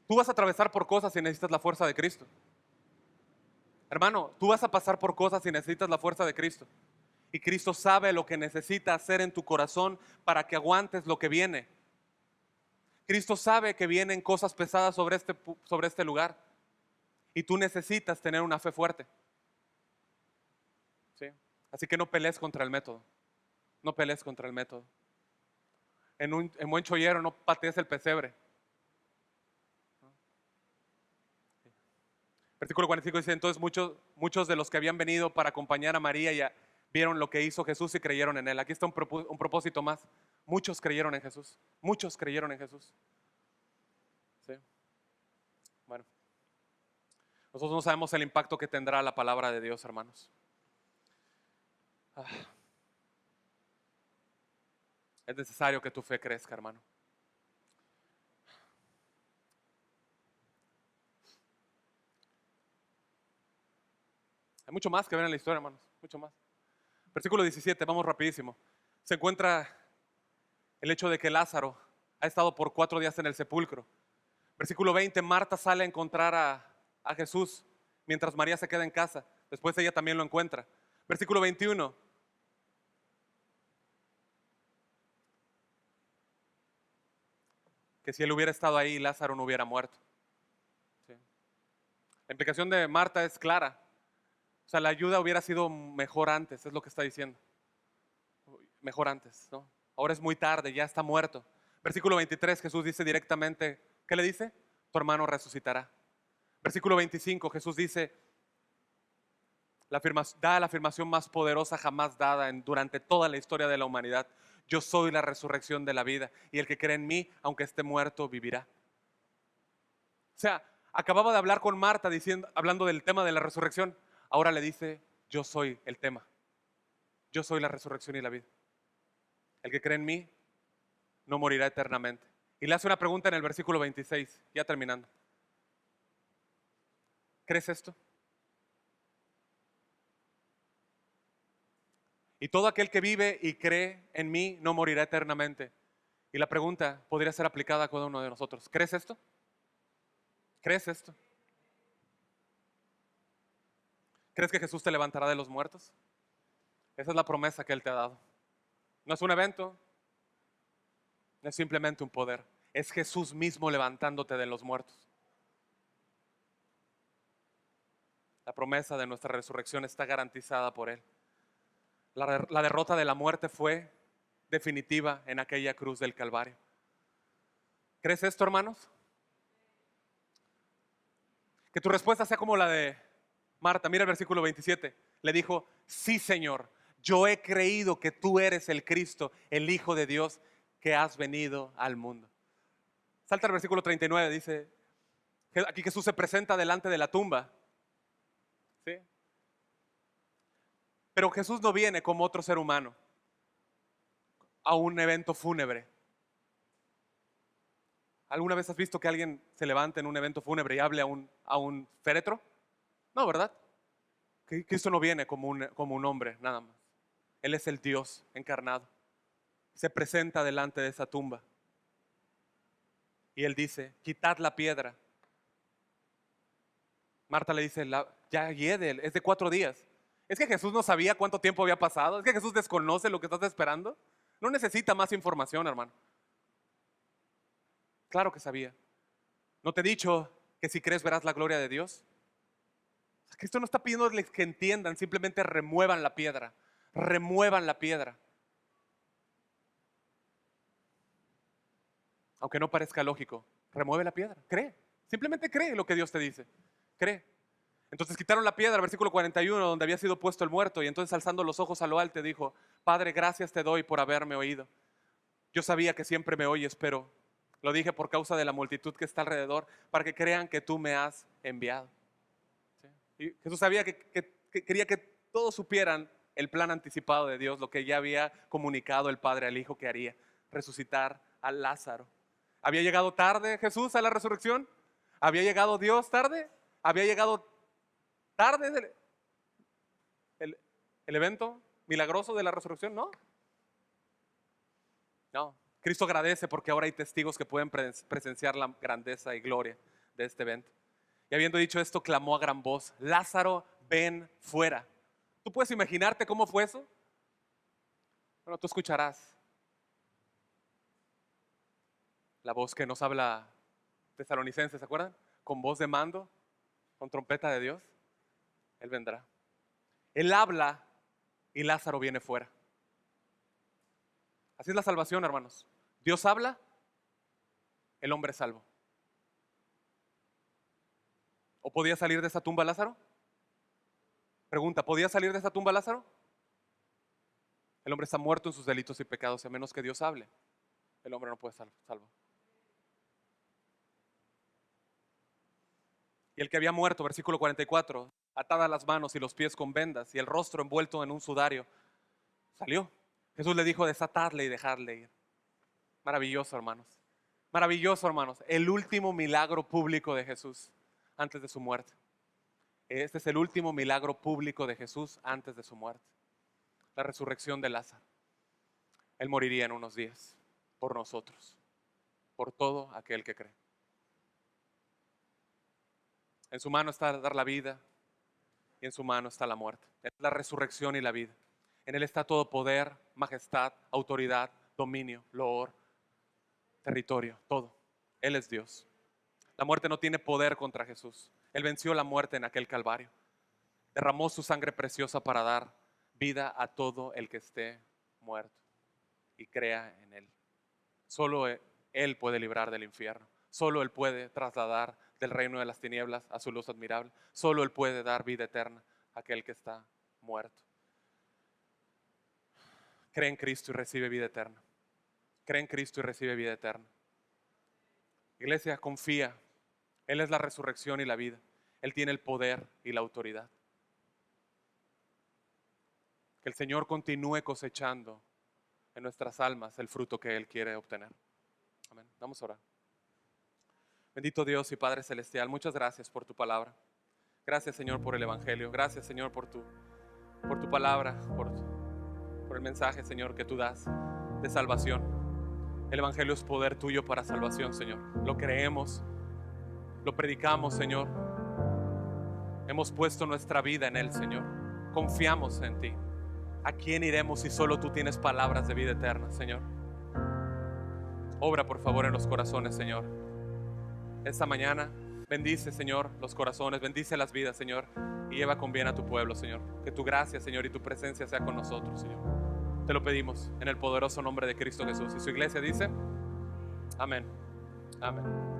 Tú vas a atravesar por cosas y necesitas la fuerza de Cristo. Hermano, tú vas a pasar por cosas y necesitas la fuerza de Cristo. Y Cristo sabe lo que necesita hacer en tu corazón para que aguantes lo que viene. Cristo sabe que vienen cosas pesadas sobre este lugar. Y tú necesitas tener una fe fuerte. ¿Sí? Así que no pelees contra el método. No pelees contra el método. En buen chollero no patees el pesebre. Versículo 45 dice, entonces muchos de los que habían venido para acompañar a María ya vieron lo que hizo Jesús y creyeron en Él. Aquí está un propósito más. Muchos creyeron en Jesús. Muchos creyeron en Jesús. ¿Sí? Bueno, nosotros no sabemos el impacto que tendrá la palabra de Dios, hermanos. Es necesario que tu fe crezca, hermano. Hay mucho más que ver en la historia, hermanos, mucho más. Versículo 17, vamos rapidísimo. Se encuentra el hecho de que Lázaro ha estado por 4 días en el sepulcro. Versículo 20, Marta sale a encontrar a Jesús mientras María se queda en casa. Después ella también lo encuentra. Versículo 21, que si él hubiera estado ahí, Lázaro no hubiera muerto. ¿Sí? La implicación de Marta es clara. O sea, la ayuda hubiera sido mejor antes, es lo que está diciendo. Mejor antes, ¿no? Ahora es muy tarde, ya está muerto. Versículo 23, Jesús dice directamente, ¿qué le dice? Tu hermano resucitará. Versículo 25, Jesús dice, da la afirmación más poderosa jamás dada durante toda la historia de la humanidad. Yo soy la resurrección de la vida y el que cree en mí, aunque esté muerto, vivirá. O sea, acababa de hablar con Marta hablando del tema de la resurrección. Ahora le dice, yo soy el tema. Yo soy la resurrección y la vida. El que cree en mí no morirá eternamente. Y le hace una pregunta en el versículo 26, ya terminando. ¿Crees esto? Y todo aquel que vive y cree en mí no morirá eternamente. Y la pregunta podría ser aplicada a cada uno de nosotros. ¿Crees esto? ¿Crees esto? ¿Crees que Jesús te levantará de los muertos? Esa es la promesa que Él te ha dado. No es un evento, no es simplemente un poder. Es Jesús mismo levantándote de los muertos. La promesa de nuestra resurrección está garantizada por Él. La derrota de la muerte fue definitiva en aquella cruz del Calvario. ¿Crees esto, hermanos? Que tu respuesta sea como la de Marta. Mira el versículo 27. Le dijo, sí, Señor, yo he creído que tú eres el Cristo, el Hijo de Dios, que has venido al mundo. Salta al versículo 39, dice, aquí Jesús se presenta delante de la tumba. ¿Sí? Pero Jesús no viene como otro ser humano a un evento fúnebre. ¿Alguna vez has visto que alguien se levante en un evento fúnebre y hable a un féretro? No, ¿verdad? Cristo no viene como un hombre, nada más. Él es el Dios encarnado. Se presenta delante de esa tumba. Y Él dice, quitad la piedra. Marta le dice, ya hiede, es de 4 días. ¿Es que Jesús no sabía cuánto tiempo había pasado? ¿Es que Jesús desconoce lo que estás esperando? No necesita más información, hermano. Claro que sabía. ¿No te he dicho que si crees verás la gloria de Dios? Cristo no está pidiéndoles que entiendan, simplemente remuevan la piedra. Remuevan la piedra. Aunque no parezca lógico, remueve la piedra. Cree. Simplemente cree lo que Dios te dice. Cree. Entonces quitaron la piedra, versículo 41, donde había sido puesto el muerto. Y entonces alzando los ojos a lo alto dijo, Padre, gracias te doy por haberme oído. Yo sabía que siempre me oyes, pero lo dije por causa de la multitud que está alrededor, para que crean que tú me has enviado. ¿Sí? Y Jesús sabía que quería que todos supieran el plan anticipado de Dios, lo que ya había comunicado el Padre al Hijo que haría, resucitar a Lázaro. ¿Había llegado tarde Jesús a la resurrección? ¿Había llegado Dios tarde? ¿Había llegado tarde el evento milagroso de la resurrección? No. No. Cristo agradece porque ahora hay testigos que pueden presenciar la grandeza y gloria de este evento. Y habiendo dicho esto, clamó a gran voz, Lázaro, ven fuera. ¿Tú puedes imaginarte cómo fue eso? Bueno, tú escucharás la voz que nos habla Tesalonicenses, ¿se acuerdan? Con voz de mando, con trompeta de Dios. Él vendrá. Él habla y Lázaro viene fuera. Así es la salvación, hermanos. Dios habla, el hombre es salvo. ¿O podía salir de esa tumba Lázaro? Pregunta, ¿podía salir de esa tumba Lázaro? El hombre está muerto en sus delitos y pecados, y a menos que Dios hable, el hombre no puede ser salvo. Y el que había muerto, versículo 44, atadas las manos y los pies con vendas y el rostro envuelto en un sudario, salió. Jesús le dijo, desatadle y dejarle ir. Maravilloso, hermanos. Maravilloso, hermanos. El último milagro público de Jesús antes de su muerte. Este es el último milagro público de Jesús antes de su muerte. La resurrección de Lázaro. Él moriría en unos días por nosotros, por todo aquel que cree. En su mano está dar la vida y en su mano está la muerte. Es la resurrección y la vida. En Él está todo poder, majestad, autoridad, dominio, loor, territorio, todo. Él es Dios. La muerte no tiene poder contra Jesús. Él venció la muerte en aquel Calvario. Derramó su sangre preciosa para dar vida a todo el que esté muerto y crea en Él. Solo Él puede librar del infierno. Solo Él puede trasladar del reino de las tinieblas a su luz admirable. Solo Él puede dar vida eterna a aquel que está muerto. Cree en Cristo y recibe vida eterna. Cree en Cristo y recibe vida eterna. Iglesia, confía. Él es la resurrección y la vida. Él tiene el poder y la autoridad. Que el Señor continúe cosechando en nuestras almas el fruto que Él quiere obtener. Amén. Vamos a orar. Bendito Dios y Padre Celestial, muchas gracias por tu palabra. Gracias, Señor, por el Evangelio. Gracias, Señor, por tu palabra, por el mensaje, Señor, que tú das de salvación. El Evangelio es poder tuyo para salvación, Señor. Lo creemos, lo predicamos, Señor. Hemos puesto nuestra vida en Él, Señor. Confiamos en ti. ¿A quién iremos si solo tú tienes palabras de vida eterna, Señor? Obra, por favor, en los corazones, Señor. Esta mañana, bendice, Señor, los corazones, bendice las vidas, Señor, y lleva con bien a tu pueblo, Señor. Que tu gracia, Señor, y tu presencia sea con nosotros, Señor. Te lo pedimos en el poderoso nombre de Cristo Jesús. Y su iglesia dice, amén. Amén.